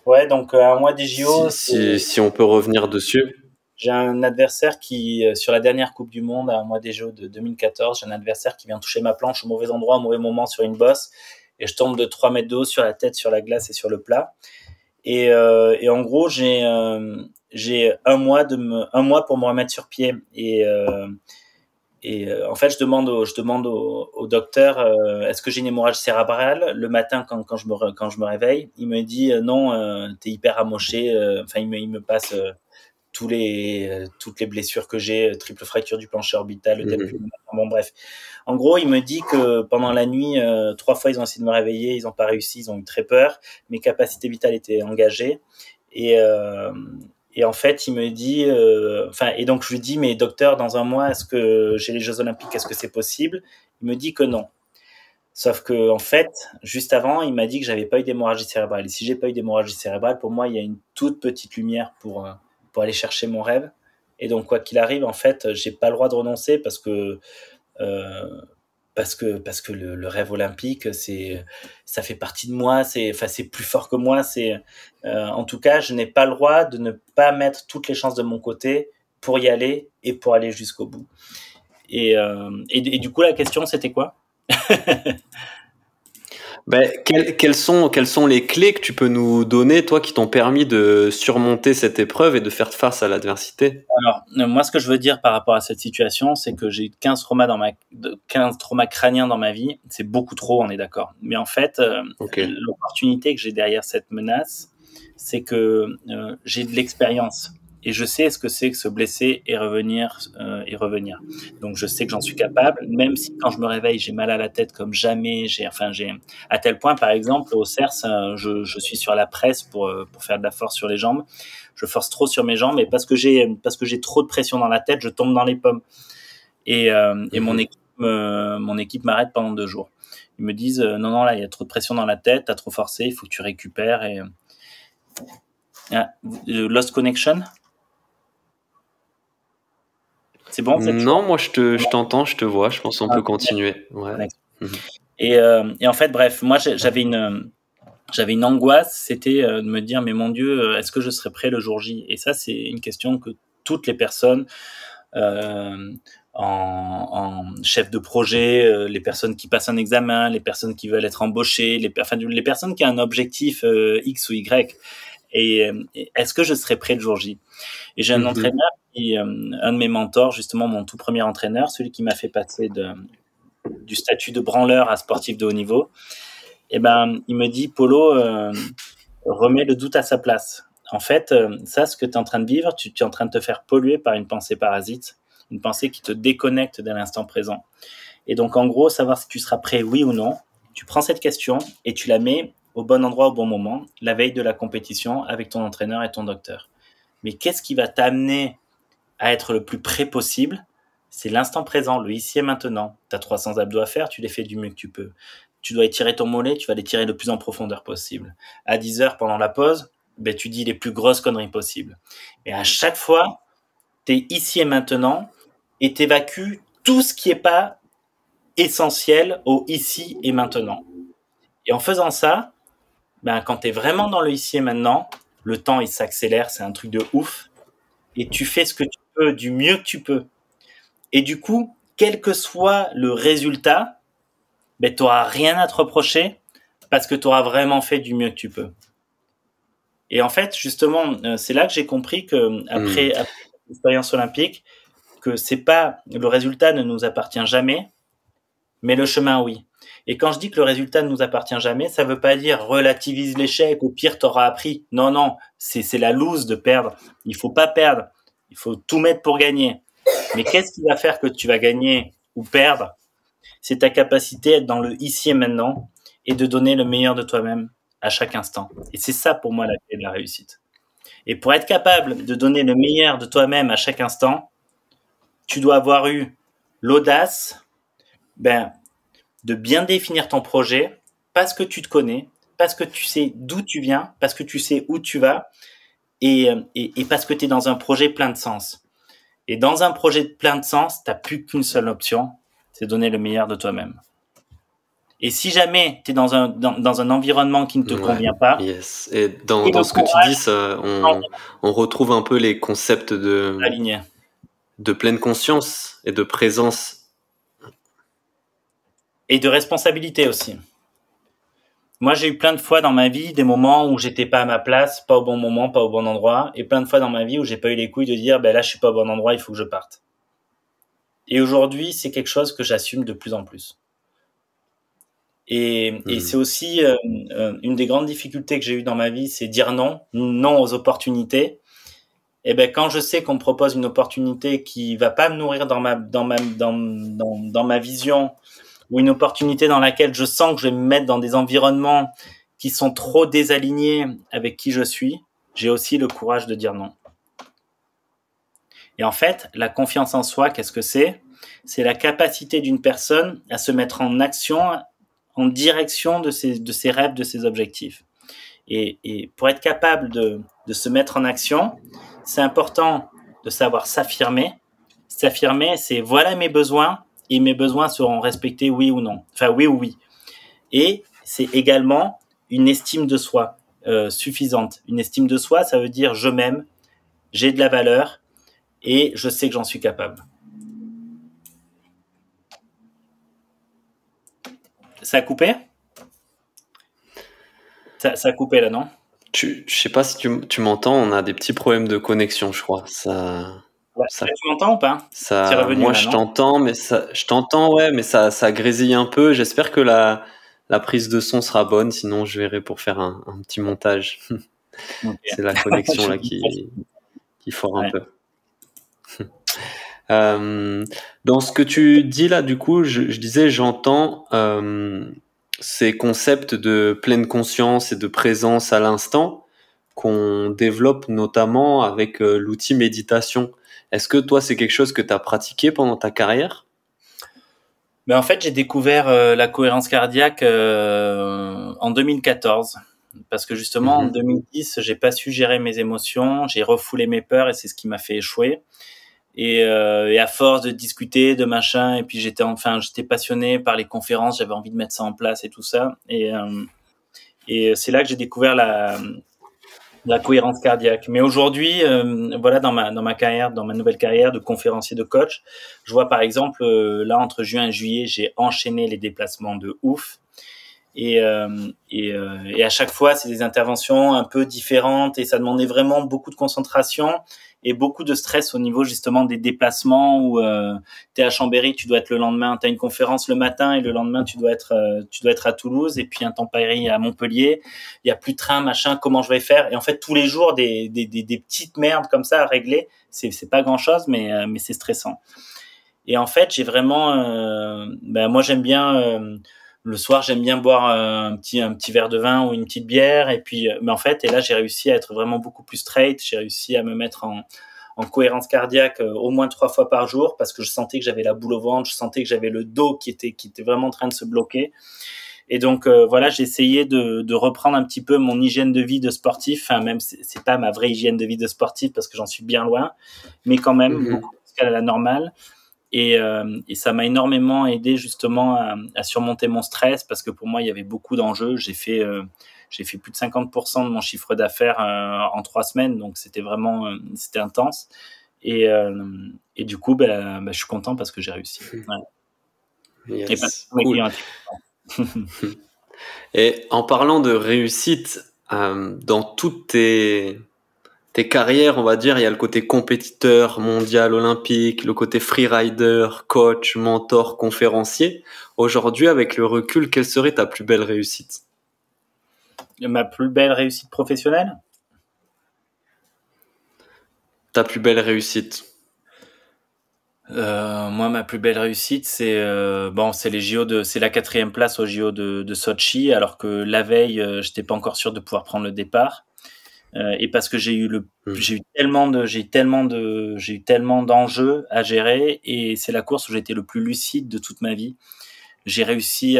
Ouais, donc un mois des JO. Si on peut revenir dessus. J'ai un adversaire qui, sur la dernière Coupe du Monde, à un mois des Jeux de 2014, j'ai un adversaire qui vient toucher ma planche au mauvais endroit, au mauvais moment sur une bosse, et je tombe de 3 mètres de haut sur la tête, sur la glace et sur le plat. Et en gros, j'ai un mois pour me remettre sur pied. Et en fait, je demande au docteur, est-ce que j'ai une hémorragie cérébrale le matin quand je me réveille. Il me dit non, t'es hyper amoché. Enfin, il me passe toutes les blessures que j'ai, triple fracture du plancher orbital, œdème pulmonaire. Bon, bref. En gros, il me dit que pendant la nuit, 3 fois, ils ont essayé de me réveiller, ils n'ont pas réussi, ils ont eu très peur. Mes capacités vitales étaient engagées. Et en fait, il me dit, et donc je lui dis, mais docteur, dans un mois, est-ce que j'ai les Jeux Olympiques, est-ce que c'est possible? Il me dit que non. Sauf que, en fait, juste avant, il m'a dit que j'avais pas eu d'hémorragie cérébrale. Et si j'ai pas eu d'hémorragie cérébrale, pour moi, il y a une toute petite lumière pour aller chercher mon rêve. Et donc, quoi qu'il arrive, en fait, j'ai pas le droit de renoncer parce que le rêve olympique, ça fait partie de moi, c'est plus fort que moi, en tout cas, je n'ai pas le droit de ne pas mettre toutes les chances de mon côté pour y aller et pour aller jusqu'au bout. Et du coup, la question, c'était quoi? Ben, quelles sont les clés que tu peux nous donner, toi, qui t'ont permis de surmonter cette épreuve et de faire face à l'adversité? Alors, moi, ce que je veux dire par rapport à cette situation, c'est que j'ai 15 traumas crâniens dans ma vie. C'est beaucoup trop, on est d'accord. Mais en fait, l'opportunité que j'ai derrière cette menace, c'est que j'ai de l'expérience. et je sais ce que c'est que se blesser et revenir. Donc je sais que j'en suis capable, même si quand je me réveille, j'ai mal à la tête comme jamais. J'ai à tel point, par exemple, au CERS, je suis sur la presse pour faire de la force sur les jambes. Je force trop sur mes jambes, et parce que j'ai trop de pression dans la tête, je tombe dans les pommes. Et mon équipe m'arrête pendant 2 jours. Ils me disent non, là il y a trop de pression dans la tête, t'as trop forcé, il faut que tu récupères. Et lost connection. C'est bon? Non, moi je t'entends, je te vois. Je pense qu'on peut continuer. Ouais. Et en fait, bref, moi j'avais une angoisse, c'était de me dire mais mon Dieu, est-ce que je serai prêt le jour J? Et ça, c'est une question que toutes les personnes en chef de projet, les personnes qui passent un examen, les personnes qui veulent être embauchées, les personnes qui ont un objectif X ou Y. Et est-ce que je serai prêt le jour J? Et j'ai un entraîneur un de mes mentors, justement mon tout premier entraîneur, celui qui m'a fait passer du statut de branleur à sportif de haut niveau. Et il me dit, Polo, remets le doute à sa place. En fait, ça, ce que tu es en train de vivre, tu es en train de te faire polluer par une pensée parasite, une pensée qui te déconnecte de l'instant présent. Et donc, en gros, savoir si tu seras prêt, oui ou non, tu prends cette question et tu la mets au bon endroit, au bon moment, la veille de la compétition avec ton entraîneur et ton docteur. Mais qu'est-ce qui va t'amener à être le plus prêt possible? C'est l'instant présent, le ici et maintenant. Tu as 300 abdos à faire, tu les fais du mieux que tu peux. Tu dois étirer ton mollet, tu vas l'étirer le plus en profondeur possible. À 10 heures pendant la pause, tu dis les plus grosses conneries possibles. Et à chaque fois, tu es ici et maintenant et tu évacues tout ce qui n'est pas essentiel au ici et maintenant. Et en faisant ça, quand tu es vraiment dans le ici et maintenant, le temps il s'accélère, c'est un truc de ouf. Et tu fais ce que tu peux du mieux que tu peux. Et du coup, quel que soit le résultat, tu n'auras rien à te reprocher parce que tu auras vraiment fait du mieux que tu peux. Et en fait, justement, c'est là que j'ai compris que après l'expérience olympique, que c'est pas le résultat ne nous appartient jamais, mais le chemin, oui. Et quand je dis que le résultat ne nous appartient jamais, ça veut pas dire relativise l'échec, au pire t'auras appris. Non, c'est la loose de perdre. Il faut pas perdre, il faut tout mettre pour gagner. Mais qu'est-ce qui va faire que tu vas gagner ou perdre? C'est ta capacité à être dans le ici et maintenant et de donner le meilleur de toi-même à chaque instant. Et c'est ça pour moi la clé de la réussite. Et pour être capable de donner le meilleur de toi-même à chaque instant, tu dois avoir eu l'audace de bien définir ton projet parce que tu te connais, parce que tu sais d'où tu viens, parce que tu sais où tu vas et parce que tu es dans un projet plein de sens. Et dans un projet plein de sens, tu n'as plus qu'une seule option, c'est donner le meilleur de toi-même. Et si jamais tu es dans un environnement qui ne te convient pas... Yes. Et dans ce que tu dis, ça, on retrouve un peu les concepts de pleine conscience et de présence. Et de responsabilité aussi. Moi, j'ai eu plein de fois dans ma vie des moments où j'étais pas à ma place, pas au bon moment, pas au bon endroit, et plein de fois dans ma vie où j'ai pas eu les couilles de dire là je suis pas au bon endroit, il faut que je parte. Et aujourd'hui, c'est quelque chose que j'assume de plus en plus. Et c'est aussi une des grandes difficultés que j'ai eues dans ma vie, c'est dire non aux opportunités. Et quand je sais qu'on me propose une opportunité qui va pas me nourrir dans ma vision, ou une opportunité dans laquelle je sens que je vais me mettre dans des environnements qui sont trop désalignés avec qui je suis, j'ai aussi le courage de dire non. Et en fait, la confiance en soi, qu'est-ce que c'est? C'est la capacité d'une personne à se mettre en action, en direction de ses rêves, de ses objectifs. Et pour être capable de se mettre en action, c'est important de savoir s'affirmer. S'affirmer, c'est voilà mes besoins, et mes besoins seront respectés oui ou non. Enfin, oui ou oui. Et c'est également une estime de soi suffisante. Une estime de soi, ça veut dire je m'aime, j'ai de la valeur et je sais que j'en suis capable. Ça a coupé? Ça a coupé là, non? Je sais pas si tu m'entends, on a des petits problèmes de connexion, je crois. Ouais, tu m'entends ou pas? Moi, je t'entends, mais je t'entends, ouais, mais ça grésille un peu. J'espère que la prise de son sera bonne, sinon je verrai pour faire un petit montage. Okay. C'est la connexion là qui qui fort un peu. Dans ce que tu dis là, du coup, je disais, j'entends ces concepts de pleine conscience et de présence à l'instant qu'on développe notamment avec l'outil méditation. Est-ce que toi, c'est quelque chose que tu as pratiqué pendant ta carrière? En fait, j'ai découvert la cohérence cardiaque en 2014. Parce que justement, en 2010, j'ai pas su gérer mes émotions, j'ai refoulé mes peurs et c'est ce qui m'a fait échouer. Et à force de discuter, de machin, et puis j'étais passionné par les conférences, j'avais envie de mettre ça en place et tout ça. Et c'est là que j'ai découvert la cohérence cardiaque. Mais aujourd'hui, voilà, dans ma carrière, dans ma nouvelle carrière de conférencier, de coach, je vois par exemple là entre juin et juillet, j'ai enchaîné les déplacements de ouf. Et à chaque fois, c'est des interventions un peu différentes et ça demandait vraiment beaucoup de concentration et beaucoup de stress au niveau justement des déplacements où t'es à Chambéry, tu dois être le lendemain, t'as une conférence le matin et le lendemain tu dois être à Toulouse et puis un temps pareil à Montpellier. Il y a plus de train, machin, comment je vais faire? Et en fait, tous les jours des petites merdes comme ça à régler, c'est pas grand chose, mais c'est stressant. Et en fait, j'ai vraiment, moi j'aime bien. Le soir, j'aime bien boire un petit verre de vin ou une petite bière. Et puis, mais en fait, et là, j'ai réussi à être vraiment beaucoup plus straight. J'ai réussi à me mettre en cohérence cardiaque au moins 3 fois par jour parce que je sentais que j'avais la boule au ventre, je sentais que j'avais le dos qui était vraiment en train de se bloquer. Et donc, voilà, j'ai essayé de reprendre un petit peu mon hygiène de vie de sportif. Enfin, même, c'est pas ma vraie hygiène de vie de sportif parce que j'en suis bien loin, mais quand même, beaucoup plus qu'à la normale. Et ça m'a énormément aidé justement à surmonter mon stress parce que pour moi il y avait beaucoup d'enjeux. J'ai fait plus de 50% de mon chiffre d'affaires en 3 semaines, donc c'était vraiment c'était intense. Et du coup je suis content parce que j'ai réussi. Ouais. Yes. Et pas cool. Et en parlant de réussite, dans toutes tes carrières, on va dire, il y a le côté compétiteur, mondial, olympique, le côté freerider, coach, mentor, conférencier. Aujourd'hui, avec le recul, quelle serait ta plus belle réussite? Ma plus belle réussite professionnelle? Ta plus belle réussite? Moi, ma plus belle réussite, c'est c'est les c'est la 4e place au JO de Sochi, alors que la veille, j'étais pas encore sûr de pouvoir prendre le départ. Et parce que j'ai eu tellement d'enjeux à gérer et c'est la course où j'ai été le plus lucide de toute ma vie. J'ai réussi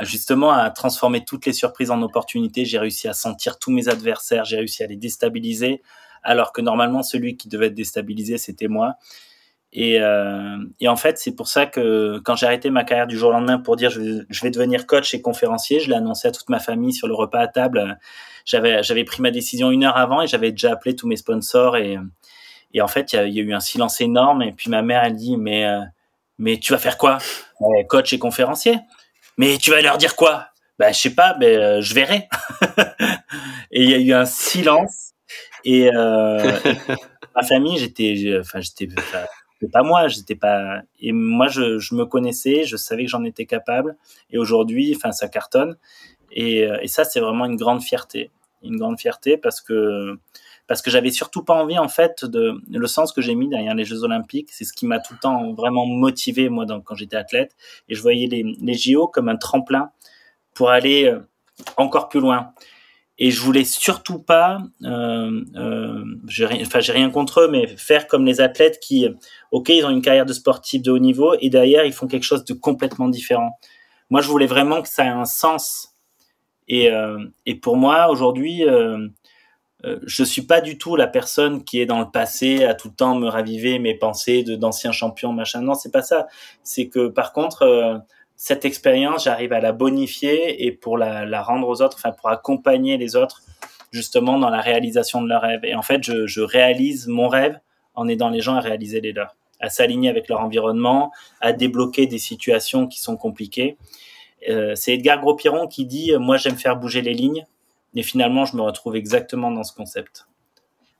justement à transformer toutes les surprises en opportunités. J'ai réussi à sentir tous mes adversaires. J'ai réussi à les déstabiliser alors que normalement celui qui devait être déstabilisé c'était moi. Et en fait, c'est pour ça que quand j'ai arrêté ma carrière du jour au lendemain pour dire je vais devenir coach et conférencier, je l'ai annoncé à toute ma famille sur le repas à table. J'avais pris ma décision 1 heure avant et j'avais déjà appelé tous mes sponsors et en fait, il y a eu un silence énorme et puis ma mère elle dit mais tu vas faire quoi? Coach et conférencier. Mais tu vas leur dire quoi? Je sais pas, je verrai. Et il y a eu un silence et ma famille, c'était pas moi, j'étais pas. Et moi, je me connaissais, je savais que j'en étais capable. Et aujourd'hui, ça cartonne. Et ça, c'est vraiment une grande fierté parce que j'avais surtout pas envie en fait le sens que j'ai mis derrière les Jeux Olympiques. C'est ce qui m'a tout le temps vraiment motivé moi quand j'étais athlète. Et je voyais les JO comme un tremplin pour aller encore plus loin. Et je voulais surtout pas, j'ai rien contre eux, mais faire comme les athlètes qui, ok, ils ont une carrière de sportif de haut niveau et derrière ils font quelque chose de complètement différent. Moi, je voulais vraiment que ça ait un sens. Et pour moi, aujourd'hui, je suis pas du tout la personne qui est dans le passé à tout le temps me raviver mes pensées d'anciens champions, machin. Non, c'est pas ça. C'est que par contre, cette expérience, j'arrive à la bonifier et pour la rendre aux autres, pour accompagner les autres justement dans la réalisation de leurs rêves. Et en fait, je réalise mon rêve en aidant les gens à réaliser les leurs, à s'aligner avec leur environnement, à débloquer des situations qui sont compliquées. C'est Edgar Gros-Piron qui dit « Moi, j'aime faire bouger les lignes ». Et finalement, je me retrouve exactement dans ce concept.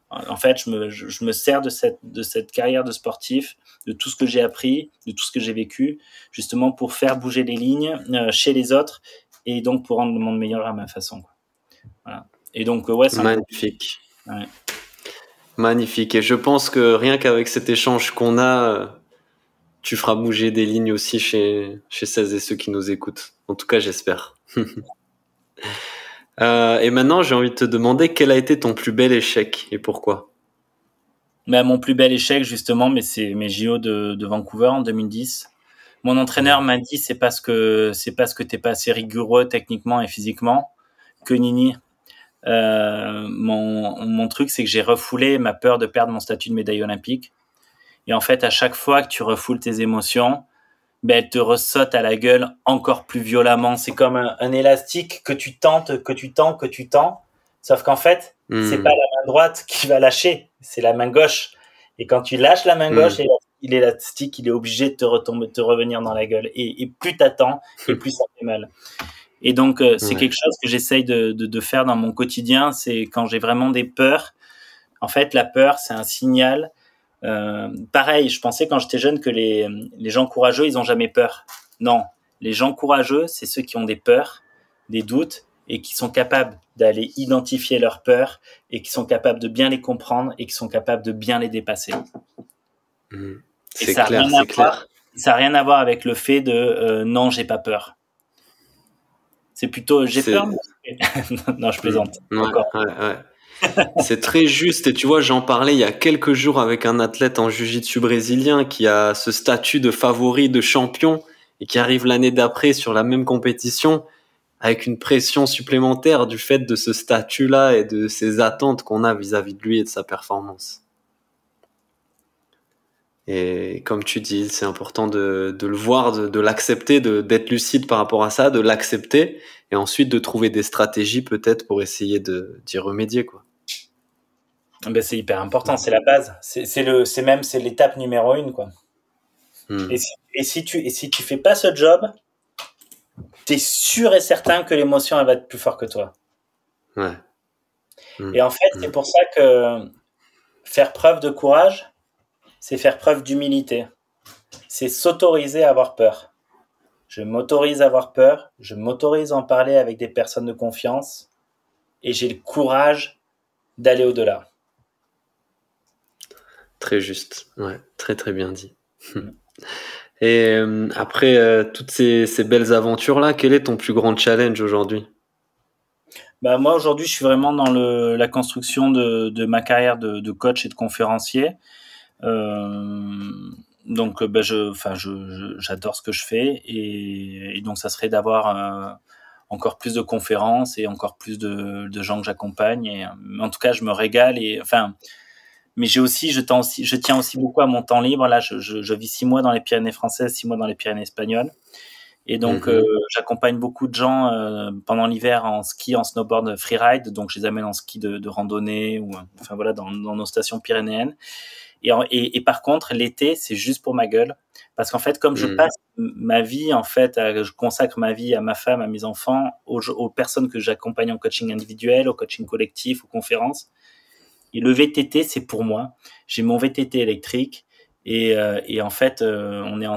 En fait, je me sers de cette carrière de sportif, de tout ce que j'ai appris, de tout ce que j'ai vécu, justement pour faire bouger les lignes chez les autres et donc pour rendre le monde meilleur à ma façon. Voilà. Et donc, ouais, c'est magnifique. Ouais. Magnifique. Et je pense que rien qu'avec cet échange qu'on a, tu feras bouger des lignes aussi chez celles et ceux qui nous écoutent. En tout cas, j'espère. Et maintenant, j'ai envie de te demander quel a été ton plus bel échec et pourquoi? Mais mon plus bel échec, justement, mais c'est mes JO de Vancouver en 2010. Mon entraîneur m'a dit c'est parce que t'es pas assez rigoureux techniquement et physiquement que Nini. Mon truc, c'est que j'ai refoulé ma peur de perdre mon statut de médaille olympique. Et en fait, à chaque fois que tu refoules tes émotions, ben, elles te ressautent à la gueule encore plus violemment. C'est comme un élastique que tu tentes, que tu tends, que tu tends. Sauf qu'en fait, c'est pas la main droite qui va lâcher, c'est la main gauche. Et quand tu lâches la main gauche, l'élastique, il est obligé de te revenir dans la gueule. Et plus t'attends, et plus ça fait mal. Et donc, c'est quelque chose que j'essaye de faire dans mon quotidien. C'est quand j'ai vraiment des peurs. En fait, la peur, c'est un signal. Pareil, je pensais quand j'étais jeune que les gens courageux, ils ont jamais peur. Non, les gens courageux, c'est ceux qui ont des peurs, des doutes, et qui sont capables d'aller identifier leurs peurs, et qui sont capables de bien les comprendre, et qui sont capables de bien les dépasser. C'est clair, c'est clair. Ça n'a rien à voir avec le fait de non, j'ai pas peur. C'est plutôt j'ai peur. Non, je plaisante. C'est très juste. Et tu vois, j'en parlais il y a quelques jours avec un athlète en jiu-jitsu brésilien qui a ce statut de favori, de champion, et qui arrive l'année d'après sur la même compétition avec une pression supplémentaire du fait de ce statut-là et de ces attentes qu'on a vis-à-vis de lui et de sa performance. Et comme tu dis, c'est important de le voir, de l'accepter, d'être lucide par rapport à ça, de l'accepter, et ensuite de trouver des stratégies peut-être pour essayer d'y remédier, quoi. Ben, c'est hyper important, c'est la base. C'est l'étape numéro 1, quoi. Et si tu fais pas ce job, t'es sûr et certain que l'émotion, elle va être plus forte que toi. Et en fait, c'est pour ça que faire preuve de courage, c'est faire preuve d'humilité. C'est s'autoriser à avoir peur. Je m'autorise à avoir peur, je m'autorise à en parler avec des personnes de confiance, et j'ai le courage d'aller au-delà. Très juste, ouais, très très bien dit. Et après toutes ces belles aventures-là, quel est ton plus grand challenge aujourd'hui? Bah moi aujourd'hui, je suis vraiment dans la construction de ma carrière de coach et de conférencier. Donc j'adore ce que je fais et donc ça serait d'avoir encore plus de conférences et encore plus de gens que j'accompagne. Et en tout cas, je me régale mais je tiens aussi beaucoup à mon temps libre. Là, je vis 6 mois dans les Pyrénées françaises, 6 mois dans les Pyrénées espagnoles. Et donc, j'accompagne beaucoup de gens pendant l'hiver en ski, en snowboard freeride. Donc, je les amène en ski de randonnée ou, enfin voilà, dans nos stations pyrénéennes. Et par contre, l'été, c'est juste pour ma gueule. Parce qu'en fait, comme je passe ma vie, en fait, je consacre ma vie à ma femme, à mes enfants, aux personnes que j'accompagne en coaching individuel, au coaching collectif, aux conférences. Et le VTT, c'est pour moi. J'ai mon VTT électrique. Et en fait,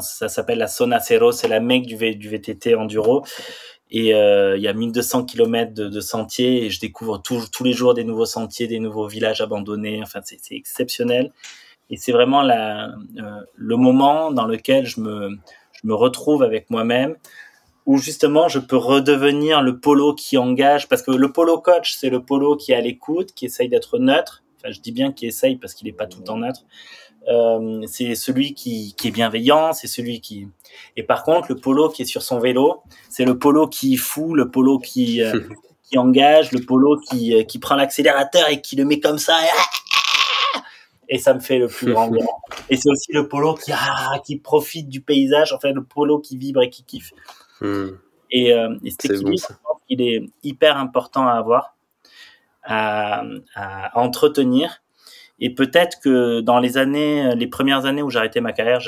ça s'appelle la Zona Cero, c'est la mecque du VTT enduro. Et il y a 1200 km de sentiers et je découvre tous les jours des nouveaux sentiers, des nouveaux villages abandonnés. Enfin, c'est exceptionnel. Et c'est vraiment le moment dans lequel je me retrouve avec moi-même, où justement je peux redevenir le polo qui engage, parce que le polo coach, c'est le polo qui est à l'écoute, qui essaye d'être neutre. Enfin, je dis bien qu'il essaye parce qu'il n'est pas tout le temps neutre. C'est celui qui est bienveillant, c'est celui qui... Et par contre, le polo qui est sur son vélo, c'est le polo qui fout, le polo qui engage, le polo qui prend l'accélérateur et qui le met comme ça. Et ça me fait le plus grand bien. Et c'est aussi le polo qui profite du paysage, enfin le polo qui vibre et qui kiffe. Et cet équilibre, je pense qu'il est hyper important à avoir, à entretenir. Et peut-être que dans les premières années où j'ai arrêté ma carrière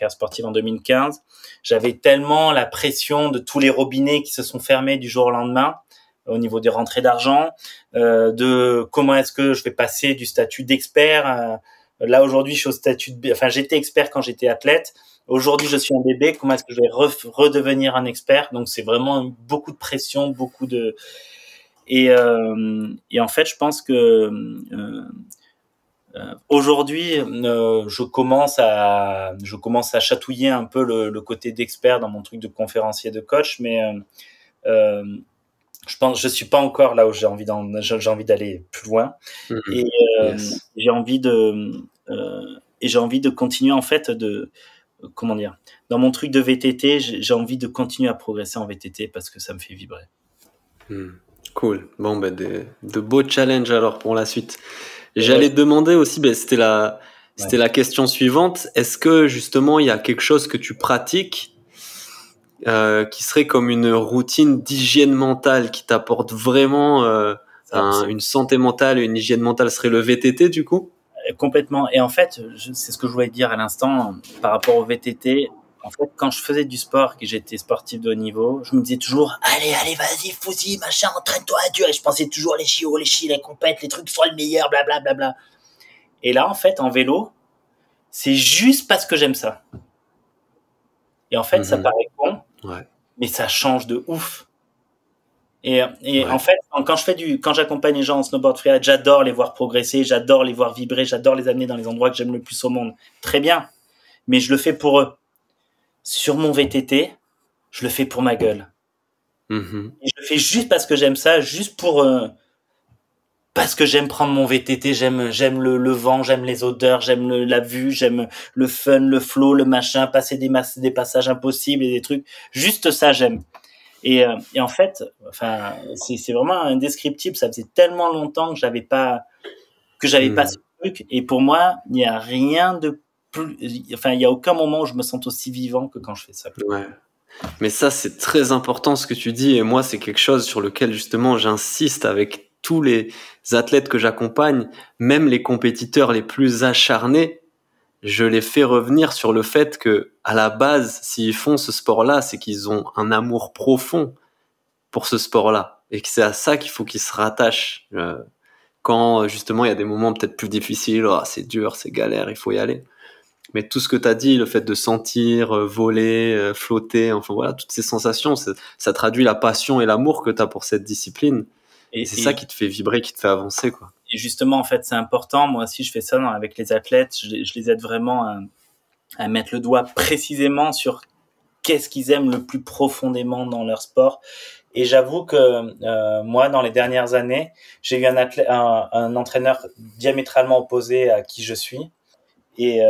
sportive en 2015, j'avais tellement la pression de tous les robinets qui se sont fermés du jour au lendemain, au niveau des rentrées d'argent, de comment est-ce que je vais passer du statut d'expert. Là, aujourd'hui, je suis au statut j'étais expert quand j'étais athlète. Aujourd'hui, je suis un bébé. Comment est-ce que je vais redevenir un expert? Donc, c'est vraiment beaucoup de pression, beaucoup de... Et en fait, je pense que Aujourd'hui, je commence à chatouiller un peu le côté d'expert dans mon truc de conférencier, de coach, mais euh, je suis pas encore là où j'ai envie d'aller plus loin. Et Yes. j'ai envie de continuer en fait comment dire, dans mon truc de VTT, j'ai envie de continuer à progresser en VTT parce que ça me fait vibrer. Cool. Bon, ben, de beaux challenges alors pour la suite. Et J'allais te demander aussi, ben, c'était la question suivante. Est-ce que justement il y a quelque chose que tu pratiques qui serait comme une routine d'hygiène mentale qui t'apporte vraiment une santé mentale, une hygiène mentale serait le VTT du coup? Complètement. Et en fait, c'est ce que je voulais dire à l'instant par rapport au VTT. En fait, quand je faisais du sport, que j'étais sportif de haut niveau, je me disais toujours, allez, vas-y, fous-y, machin, entraîne-toi à Dieu. Et je pensais toujours les JO, les compètes, les trucs soient le meilleur, blablabla. Bla, bla, bla. Et là, en fait, en vélo, c'est juste parce que j'aime ça. Et en fait, ça paraît con, mais ça change de ouf. Et en fait, quand j'accompagne les gens en snowboard freeride, j'adore les voir progresser, j'adore les voir vibrer, j'adore les amener dans les endroits que j'aime le plus au monde. Très bien. Mais je le fais pour eux. Sur mon VTT, je le fais pour ma gueule. Et je le fais juste parce que j'aime ça, juste parce que j'aime prendre mon VTT, j'aime le vent, j'aime les odeurs, j'aime la vue, j'aime le fun, le flow, le machin, passer des passages impossibles et des trucs. Juste ça, j'aime. Et en fait, enfin, c'est vraiment indescriptible. Ça faisait tellement longtemps que j'avais pas ce truc. Et pour moi, il n'y a rien de plus, enfin, il y a aucun moment où je me sens aussi vivant que quand je fais ça. Ouais. Mais ça, c'est très important ce que tu dis. Et moi, c'est quelque chose sur lequel justement j'insiste avec tous les athlètes que j'accompagne, même les compétiteurs les plus acharnés. Je les fais revenir sur le fait que, à la base, s'ils font ce sport-là, c'est qu'ils ont un amour profond pour ce sport-là. Et que c'est à ça qu'il faut qu'ils se rattachent. Quand, justement, il y a des moments peut-être plus difficiles, oh, c'est dur, c'est galère, il faut y aller. Mais tout ce que tu as dit, le fait de sentir, voler, flotter, enfin voilà, toutes ces sensations, ça traduit la passion et l'amour que tu as pour cette discipline. Et c'est ça qui te fait vibrer, qui te fait avancer, quoi. Et justement, en fait, c'est important. Moi aussi, je fais ça avec les athlètes. Je les aide vraiment à mettre le doigt précisément sur qu'est-ce qu'ils aiment le plus profondément dans leur sport. Et j'avoue que moi, dans les dernières années, j'ai eu un entraîneur diamétralement opposé à qui je suis. Et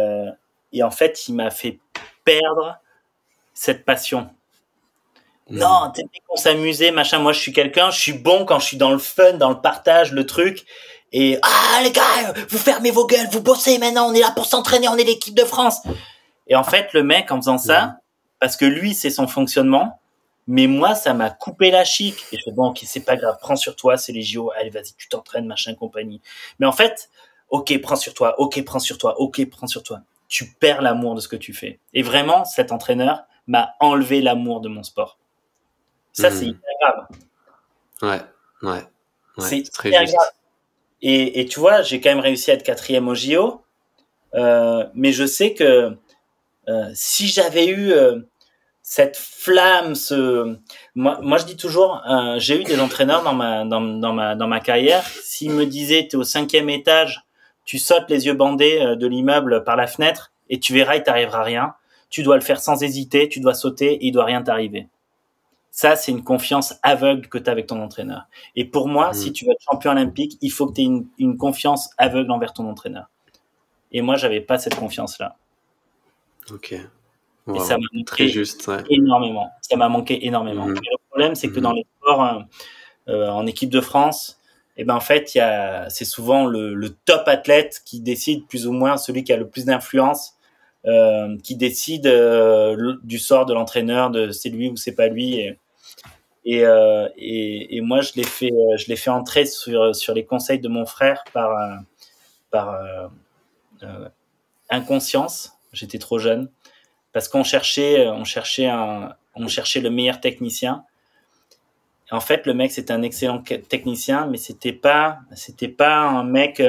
en fait, il m'a fait perdre cette passion. Non, t'es qu'on s'amusait, machin. Moi, je suis bon quand je suis dans le fun, dans le partage, le truc. Et les gars, vous fermez vos gueules, vous bossez maintenant, on est là pour s'entraîner, on est l'équipe de France. Et en fait, le mec, en faisant ça, parce que lui, c'est son fonctionnement, mais moi, ça m'a coupé la chic. Et je fais, bon, ok, c'est pas grave, prends sur toi, c'est les JO, allez, vas-y, tu t'entraînes, machin, compagnie. Mais en fait, ok, prends sur toi, ok, prends sur toi, ok, prends sur toi. Tu perds l'amour de ce que tu fais. Et vraiment, cet entraîneur m'a enlevé l'amour de mon sport. Ça, c'est hyper grave. Ouais. C'est très hyper juste. grave. Et tu vois, j'ai quand même réussi à être 4e au JO, mais je sais que si j'avais eu cette flamme, moi je dis toujours, j'ai eu des entraîneurs dans ma carrière. S'ils me disaient, t'es au 5e étage, tu sautes les yeux bandés de l'immeuble par la fenêtre et tu verras, il t'arrivera rien. Tu dois le faire sans hésiter, tu dois sauter et il doit rien t'arriver. Ça, c'est une confiance aveugle que tu as avec ton entraîneur. Et pour moi, si tu veux être champion olympique, il faut que tu aies une confiance aveugle envers ton entraîneur. Et moi, j'avais pas cette confiance-là. Ok. Wow. Et ça m'a manqué très juste, énormément. Ça m'a manqué énormément. Et le problème, c'est que dans les sports en équipe de France, eh ben en fait, c'est souvent le top athlète qui décide plus ou moins, celui qui a le plus d'influence, qui décide du sort de l'entraîneur, de c'est lui ou c'est pas lui. Et moi, je l'ai fait entrer sur les conseils de mon frère par inconscience. J'étais trop jeune parce qu'on cherchait le meilleur technicien. Et en fait, le mec, c'était un excellent technicien, mais c'était pas un mec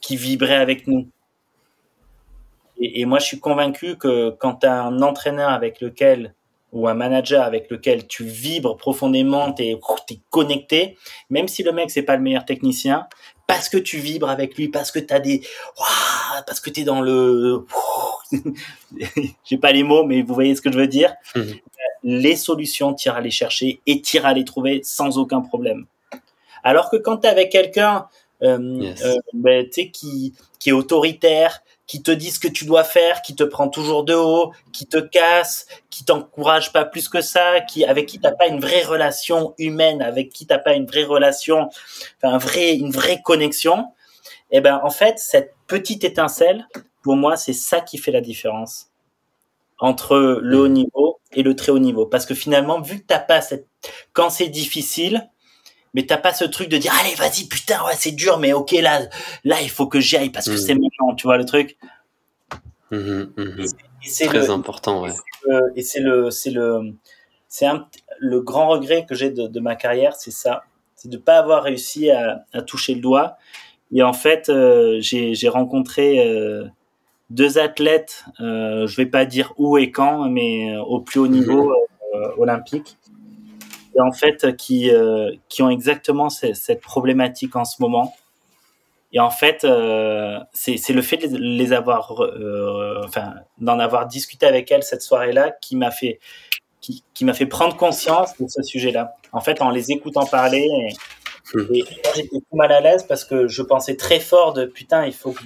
qui vibrait avec nous. Et moi, je suis convaincu que quand tu as un entraîneur avec lequel ou un manager avec lequel tu vibres profondément, t'es connecté, même si le mec c'est pas le meilleur technicien, parce que tu vibres avec lui, parce que parce que t'es dans le, j'ai pas les mots, mais vous voyez ce que je veux dire. Les solutions, t'iras les chercher et t'iras les trouver sans aucun problème. Alors que quand t'es avec quelqu'un, tu sais, qui est autoritaire, qui te dit ce que tu dois faire, qui te prend toujours de haut, qui te casse, qui t'encourage pas plus que ça, avec qui t'as pas une vraie relation humaine, avec qui t'as pas une vraie relation, une vraie connexion, et ben, en fait, cette petite étincelle, pour moi, c'est ça qui fait la différence entre le haut niveau et le très haut niveau. Parce que finalement, vu que t'as pas quand c'est difficile, mais t'as pas ce truc de dire, allez, vas-y, putain, ouais, c'est dur, mais ok, là, il faut que j'y aille parce que c'est maintenant, tu vois le truc. Et c'est très important, ouais. Et c'est le grand regret que j'ai de ma carrière, c'est ça. C'est de pas avoir réussi à toucher le doigt. Et en fait, j'ai rencontré, 2 athlètes, je vais pas dire où et quand, mais au plus haut niveau olympique, et en fait qui ont exactement cette problématique en ce moment. Et en fait, c'est le fait de les avoir, d'en avoir discuté avec elles cette soirée-là qui m'a fait prendre conscience de ce sujet-là. En fait, en les écoutant parler, et j'étais tout mal à l'aise parce que je pensais très fort de putain, il faut que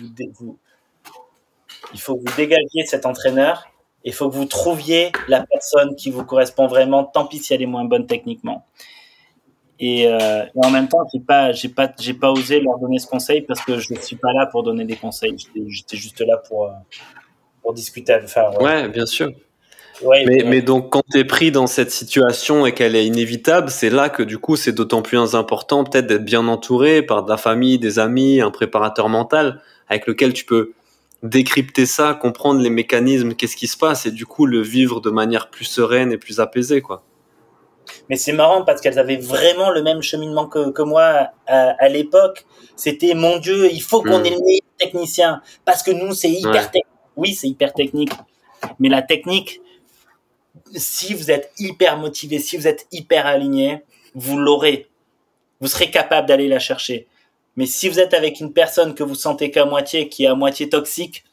vous dégagiez cet entraîneur. Il faut que vous trouviez la personne qui vous correspond vraiment, tant pis si elle est moins bonne techniquement. Et en même temps, j'ai pas osé leur donner ce conseil parce que je ne suis pas là pour donner des conseils. J'étais juste là pour discuter. Ouais, bien sûr. Ouais, mais donc, quand tu es pris dans cette situation et qu'elle est inévitable, c'est là que du coup, c'est d'autant plus important peut-être d'être bien entouré par de la famille, des amis, un préparateur mental avec lequel tu peux décrypter ça, comprendre les mécanismes, qu'est-ce qui se passe, et du coup le vivre de manière plus sereine et plus apaisée, quoi. Mais c'est marrant parce qu'elles avaient vraiment le même cheminement que moi à l'époque. C'était, mon Dieu, il faut qu'on ait le meilleur technicien parce que nous, c'est hyper technique. Oui, c'est hyper technique. Mais la technique, si vous êtes hyper motivé, si vous êtes hyper aligné, vous l'aurez. Vous serez capable d'aller la chercher. Mais si vous êtes avec une personne que vous sentez qu'à moitié, qui est à moitié toxique,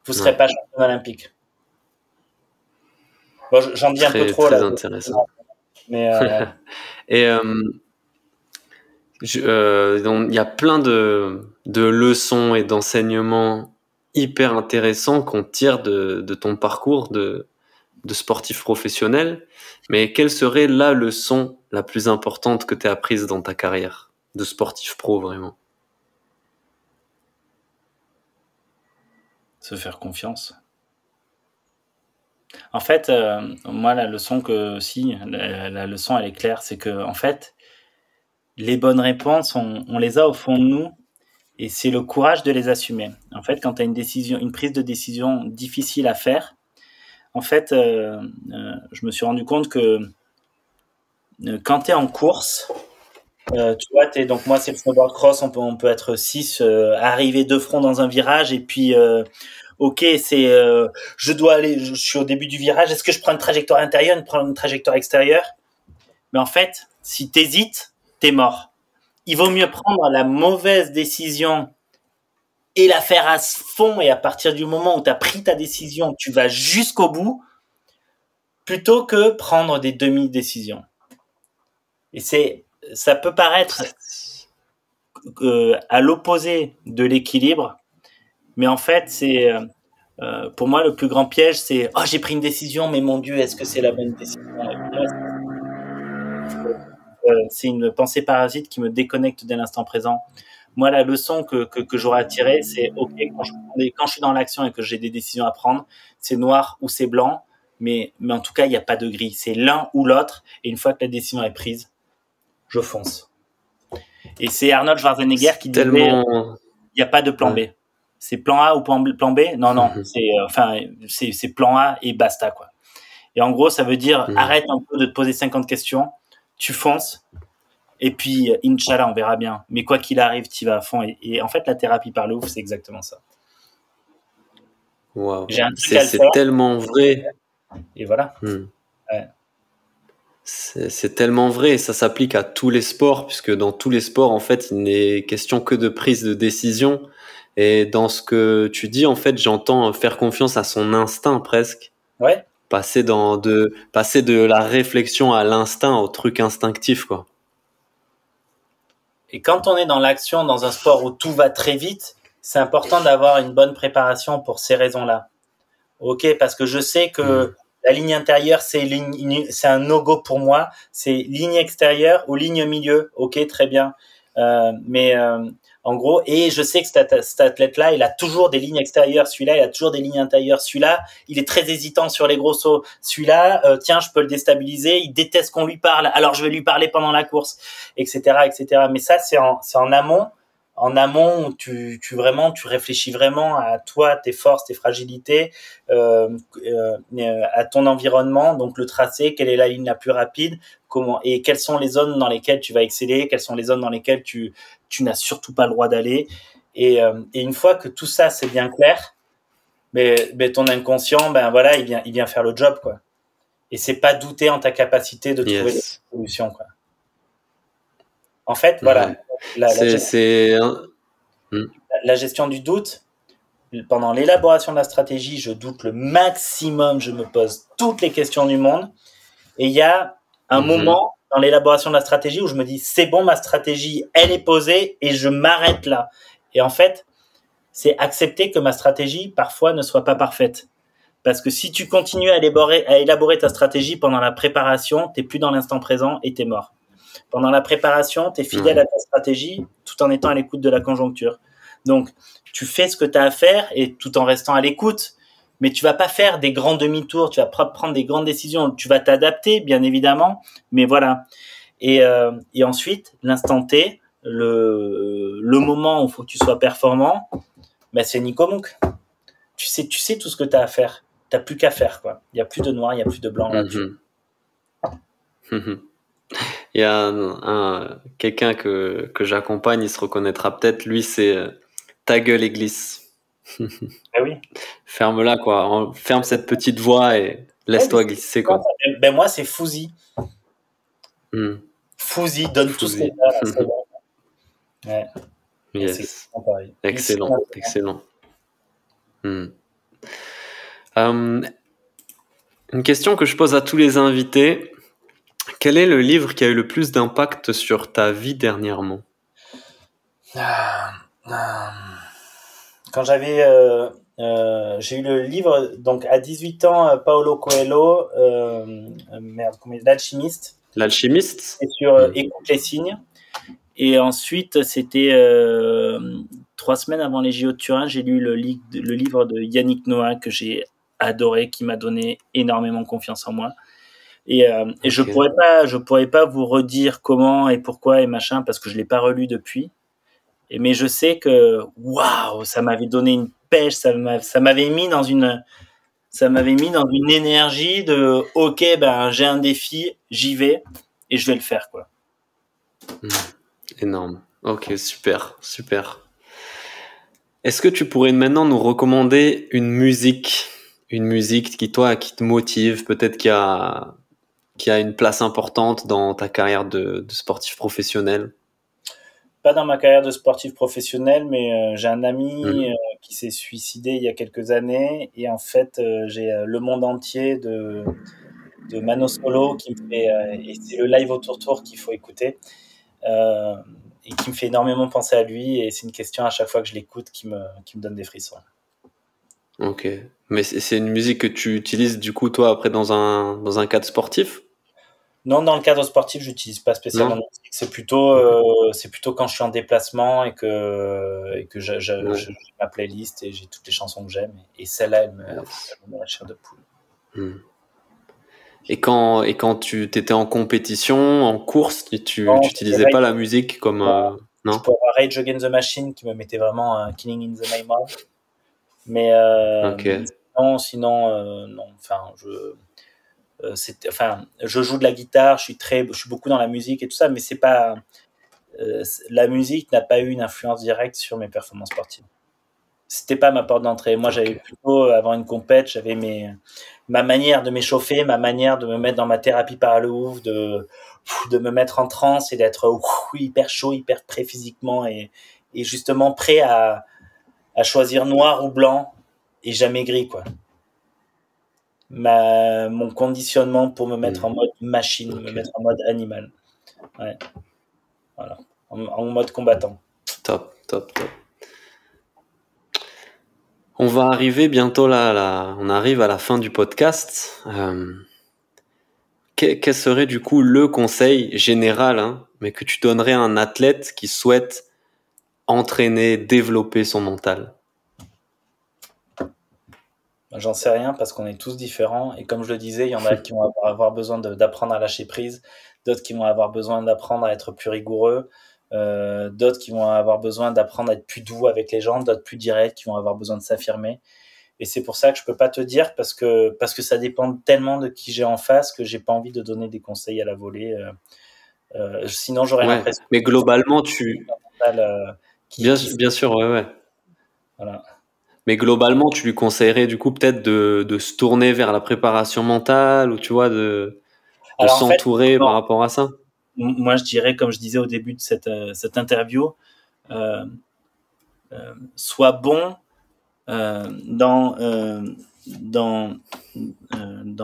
vous serez pas champion olympique. Bon, j'en dis un peu trop très là. Intéressant. Mais et donc il y a plein de leçons et d'enseignements hyper intéressants qu'on tire de ton parcours de sportif professionnel. Mais quelle serait la leçon la plus importante que tu as apprise dans ta carrière de sportif pro, vraiment? Se faire confiance. En fait, moi, la leçon la leçon, elle est claire, c'est que, en fait, les bonnes réponses, on les a au fond de nous, et c'est le courage de les assumer. En fait, quand tu as une prise de décision difficile à faire, en fait, je me suis rendu compte que quand tu es en course, tu vois, donc moi, c'est le snowboard cross, on peut être 6, arriver de front dans un virage, et puis ok, c'est je suis au début du virage, est-ce que je prends une trajectoire intérieure, une trajectoire extérieure? Mais en fait, si t'hésites, t'es mort. Il vaut mieux prendre la mauvaise décision et la faire à fond, et à partir du moment où t'as pris ta décision, tu vas jusqu'au bout, plutôt que prendre des demi-décisions. Et ça peut paraître à l'opposé de l'équilibre, mais en fait, c'est pour moi, le plus grand piège, c'est j'ai pris une décision, mais mon Dieu, est-ce que c'est la bonne décision? C'est une pensée parasite qui me déconnecte de l'instant présent. Moi, la leçon que j'aurais à tirer, c'est ok, quand je suis dans l'action et que j'ai des décisions à prendre, c'est noir ou c'est blanc, mais en tout cas, il n'y a pas de gris. C'est l'un ou l'autre, et une fois que la décision est prise, je fonce. Et c'est Arnold Schwarzenegger qui disait il n'y a pas de plan B. C'est plan A ou plan B? Non, c'est plan A et basta, quoi. Et en gros, ça veut dire arrête un peu de te poser 50 questions, tu fonces, et puis Inch'Allah, on verra bien. Mais quoi qu'il arrive, tu vas à fond. Et en fait, la thérapie par le ouf, c'est exactement ça. Wow. C'est tellement vrai. Et voilà. Ouais. C'est tellement vrai et ça s'applique à tous les sports, puisque dans tous les sports, en fait, il n'est question que de prise de décision. Et dans ce que tu dis, en fait, j'entends faire confiance à son instinct presque. Ouais. Passer de la réflexion à l'instinct, au truc instinctif, quoi. Et quand on est dans l'action, dans un sport où tout va très vite, c'est important d'avoir une bonne préparation pour ces raisons-là. Ok, parce que je sais que la ligne intérieure, c'est un no-go pour moi. C'est ligne extérieure ou ligne milieu. Ok, très bien. Mais en gros, et je sais que cet athlète-là, il a toujours des lignes extérieures. Celui-là, il a toujours des lignes intérieures. Celui-là, il est très hésitant sur les gros sauts. Celui-là, tiens, je peux le déstabiliser. Il déteste qu'on lui parle. Alors, je vais lui parler pendant la course, etc., etc. Mais ça, c'est en amont. En amont, tu réfléchis vraiment à toi, tes forces, tes fragilités, à ton environnement, donc le tracé, quelle est la ligne la plus rapide, comment et quelles sont les zones dans lesquelles tu vas exceller, quelles sont les zones dans lesquelles tu n'as surtout pas le droit d'aller. Et une fois que tout ça c'est bien clair, mais ton inconscient, ben voilà, il vient faire le job, quoi. Et c'est pas douter en ta capacité de trouver des solutions, quoi. En fait, voilà, la gestion du doute. Pendant l'élaboration de la stratégie, je doute le maximum, je me pose toutes les questions du monde. Et il y a un moment dans l'élaboration de la stratégie où je me dis, c'est bon, ma stratégie, elle est posée et je m'arrête là. Et en fait, c'est accepter que ma stratégie, parfois, ne soit pas parfaite. Parce que si tu continues à élaborer ta stratégie pendant la préparation, t'es plus dans l'instant présent et t'es mort. Pendant la préparation, t'es fidèle à ta stratégie tout en étant à l'écoute de la conjoncture. Donc, tu fais ce que tu as à faire et tout en restant à l'écoute. Mais tu vas pas faire des grands demi-tours, tu vas pas prendre des grandes décisions. Tu vas t'adapter, bien évidemment, mais voilà. Et ensuite, l'instant T, le moment où il faut que tu sois performant, ben c'est Nico Monk. Tu sais tout ce que tu as à faire. Tu n'as plus qu'à faire, quoi. Il n'y a plus de noir, il n'y a plus de blanc là-dessus. Il y a quelqu'un que j'accompagne, il se reconnaîtra peut-être. Lui, c'est ta gueule et glisse. Ah oui. Ferme-la, quoi. Ferme cette petite voie et laisse-toi glisser, quoi. Ben moi, c'est Fouzi. Fouzi, donne Fouzi. tout ce que tu as. C'est bon. Ouais. Yes. Excellent, excellent. Une question que je pose à tous les invités. Quel est le livre qui a eu le plus d'impact sur ta vie dernièrement? Quand j'ai eu le livre, donc à 18 ans, Paulo Coelho, L'Alchimiste. L'Alchimiste. Et sur Écoute les signes. Et ensuite, c'était 3 semaines avant les JO de Turin, j'ai lu le livre de Yannick Noah que j'ai adoré, qui m'a donné énormément confiance en moi. Et je pourrais pas vous redire comment et pourquoi et machin parce que je l'ai pas relu depuis. Mais je sais que waouh, ça m'avait donné une pêche, ça m'avait mis dans une énergie de ok, ben j'ai un défi, j'y vais et je vais le faire, quoi. Énorme. Ok, super, super. Est-ce que tu pourrais maintenant nous recommander une musique qui te motive, peut-être qui a une place importante dans ta carrière de sportif professionnel? Pas dans ma carrière de sportif professionnel, mais j'ai un ami qui s'est suicidé il y a quelques années et en fait j'ai Le Monde Entier de Mano Solo qui me fait et c'est le live au tour qu'il faut écouter et qui me fait énormément penser à lui et c'est une question à chaque fois que je l'écoute qui me donne des frissons. Ok, mais c'est une musique que tu utilises du coup toi après dans un cadre sportif? Non, dans le cadre sportif, j'utilise pas spécialement de musique. C'est plutôt quand je suis en déplacement et que j'ai ma playlist et j'ai toutes les chansons que j'aime. Et celle-là, elle me met la chair de poule. Et quand tu étais en compétition, en course, tu n'utilisais pas la musique comme non? Je peux avoir Rage Against the Machine qui me mettait vraiment Killing in the Name of. Mais sinon non. Enfin, je joue de la guitare, je suis beaucoup dans la musique et tout ça, mais c'est pas la musique n'a pas eu une influence directe sur mes performances sportives. c'était pas ma porte d'entrée. Moi, j'avais plutôt, avant une compète, j'avais ma manière de m'échauffer, ma manière de me mettre dans ma thérapie par le ouf, de me mettre en transe et d'être hyper chaud, hyper prêt physiquement et justement prêt à choisir noir ou blanc et jamais gris, quoi. Mon conditionnement pour me mettre en mode machine, me mettre en mode animal. Ouais. Voilà. En mode combattant. Top. On va arriver bientôt là, on arrive à la fin du podcast. Quel serait du coup le conseil général, hein, mais que tu donnerais à un athlète qui souhaite entraîner, développer son mental? J'en sais rien parce qu'on est tous différents et comme je le disais, il y en a qui vont avoir besoin d'apprendre à lâcher prise, d'autres qui vont avoir besoin d'apprendre à être plus rigoureux, d'autres qui vont avoir besoin d'apprendre à être plus doux avec les gens, d'autres plus directs qui vont avoir besoin de s'affirmer. Et c'est pour ça que je peux pas te dire parce que ça dépend tellement de qui j'ai en face que j'ai pas envie de donner des conseils à la volée. Sinon j'aurais l'impression. Mais globalement, bien sûr, ouais. Voilà. Mais globalement, tu lui conseillerais du coup peut-être de se tourner vers la préparation mentale ou tu vois de s'entourer par rapport à ça. Moi, je dirais, comme je disais au début de cette interview, sois bon dans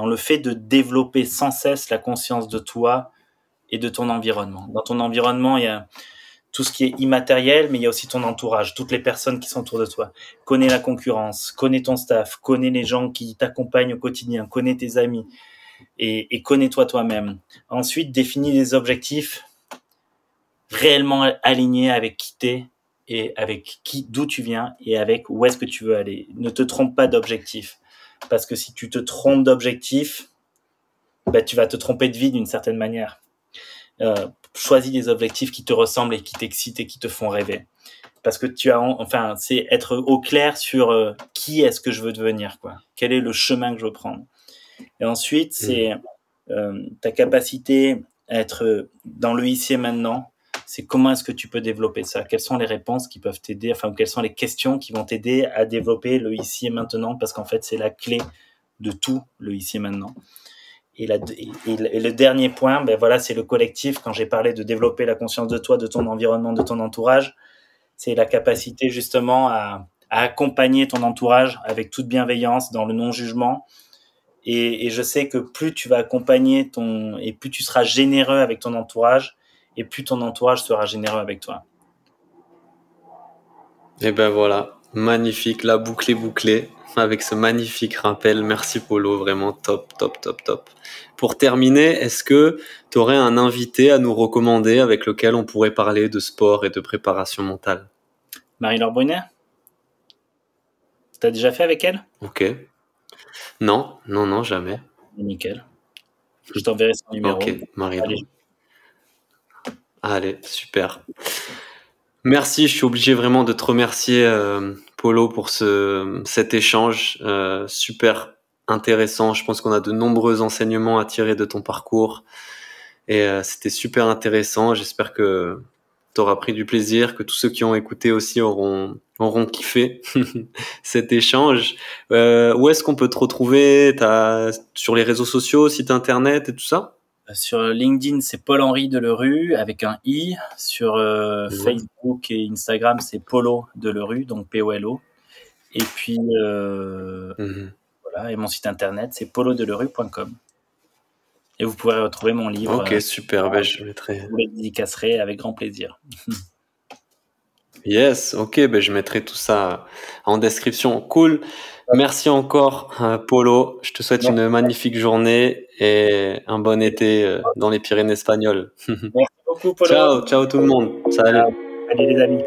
le fait de développer sans cesse la conscience de toi et de ton environnement. Dans ton environnement, il y a tout ce qui est immatériel, mais il y a aussi ton entourage, toutes les personnes qui sont autour de toi. Connais la concurrence, connais ton staff, connais les gens qui t'accompagnent au quotidien, connais tes amis et connais-toi toi-même. Ensuite, définis des objectifs réellement alignés avec qui t'es et avec d'où tu viens et avec où est-ce que tu veux aller. Ne te trompe pas d'objectif. Parce que si tu te trompes d'objectif, tu vas te tromper de vie d'une certaine manière. Choisis des objectifs qui te ressemblent et qui t'excitent et qui te font rêver. Parce que c'est être au clair sur qui est-ce que je veux devenir, quoi. Quel est le chemin que je veux prendre. Et ensuite, c'est ta capacité à être dans le ici et maintenant. C'est comment est-ce que tu peux développer ça? Quelles sont les réponses qui peuvent t'aider? Quelles sont les questions qui vont t'aider à développer le ici et maintenant? Parce qu'en fait, c'est la clé de tout, le ici et maintenant. Et le dernier point, c'est le collectif. Quand j'ai parlé de développer la conscience de toi, de ton environnement, de ton entourage, c'est la capacité justement à accompagner ton entourage avec toute bienveillance, dans le non-jugement. Et je sais que plus tu vas accompagner et plus tu seras généreux avec ton entourage, et plus ton entourage sera généreux avec toi. Et ben voilà, magnifique, la boucle est bouclée avec ce magnifique rappel. Merci Polo, vraiment top. Pour terminer, est-ce que tu aurais un invité à nous recommander avec lequel on pourrait parler de sport et de préparation mentale? Marie-Laure Brunet? T'as déjà fait avec elle? Ok. Non, jamais. Nickel. Je t'enverrai son numéro. Ok, Marie-Laure. Allez, super. Merci, je suis obligé vraiment de te remercier, Polo, pour cet échange super intéressant. Je pense qu'on a de nombreux enseignements à tirer de ton parcours et c'était super intéressant. J'espère que tu auras pris du plaisir, que tous ceux qui ont écouté aussi auront kiffé cet échange. Où est-ce qu'on peut te retrouver? Sur les réseaux sociaux, site internet et tout ça? Sur LinkedIn, c'est Paul-Henri Delerue avec un I. Sur Facebook et Instagram, c'est Polo Delerue, donc P-O-L-O. Et puis, voilà. Et mon site internet, c'est polodelerue.com. Et vous pourrez retrouver mon livre. Ok, super. Je mettrai. Je vous le dédicacerai avec grand plaisir. Yes, ok, je mettrai tout ça en description. Cool. Merci encore, Polo. Je te souhaite une magnifique journée et un bon été dans les Pyrénées espagnoles. Merci beaucoup, Polo. Ciao tout le monde. Salut. Salut les amis.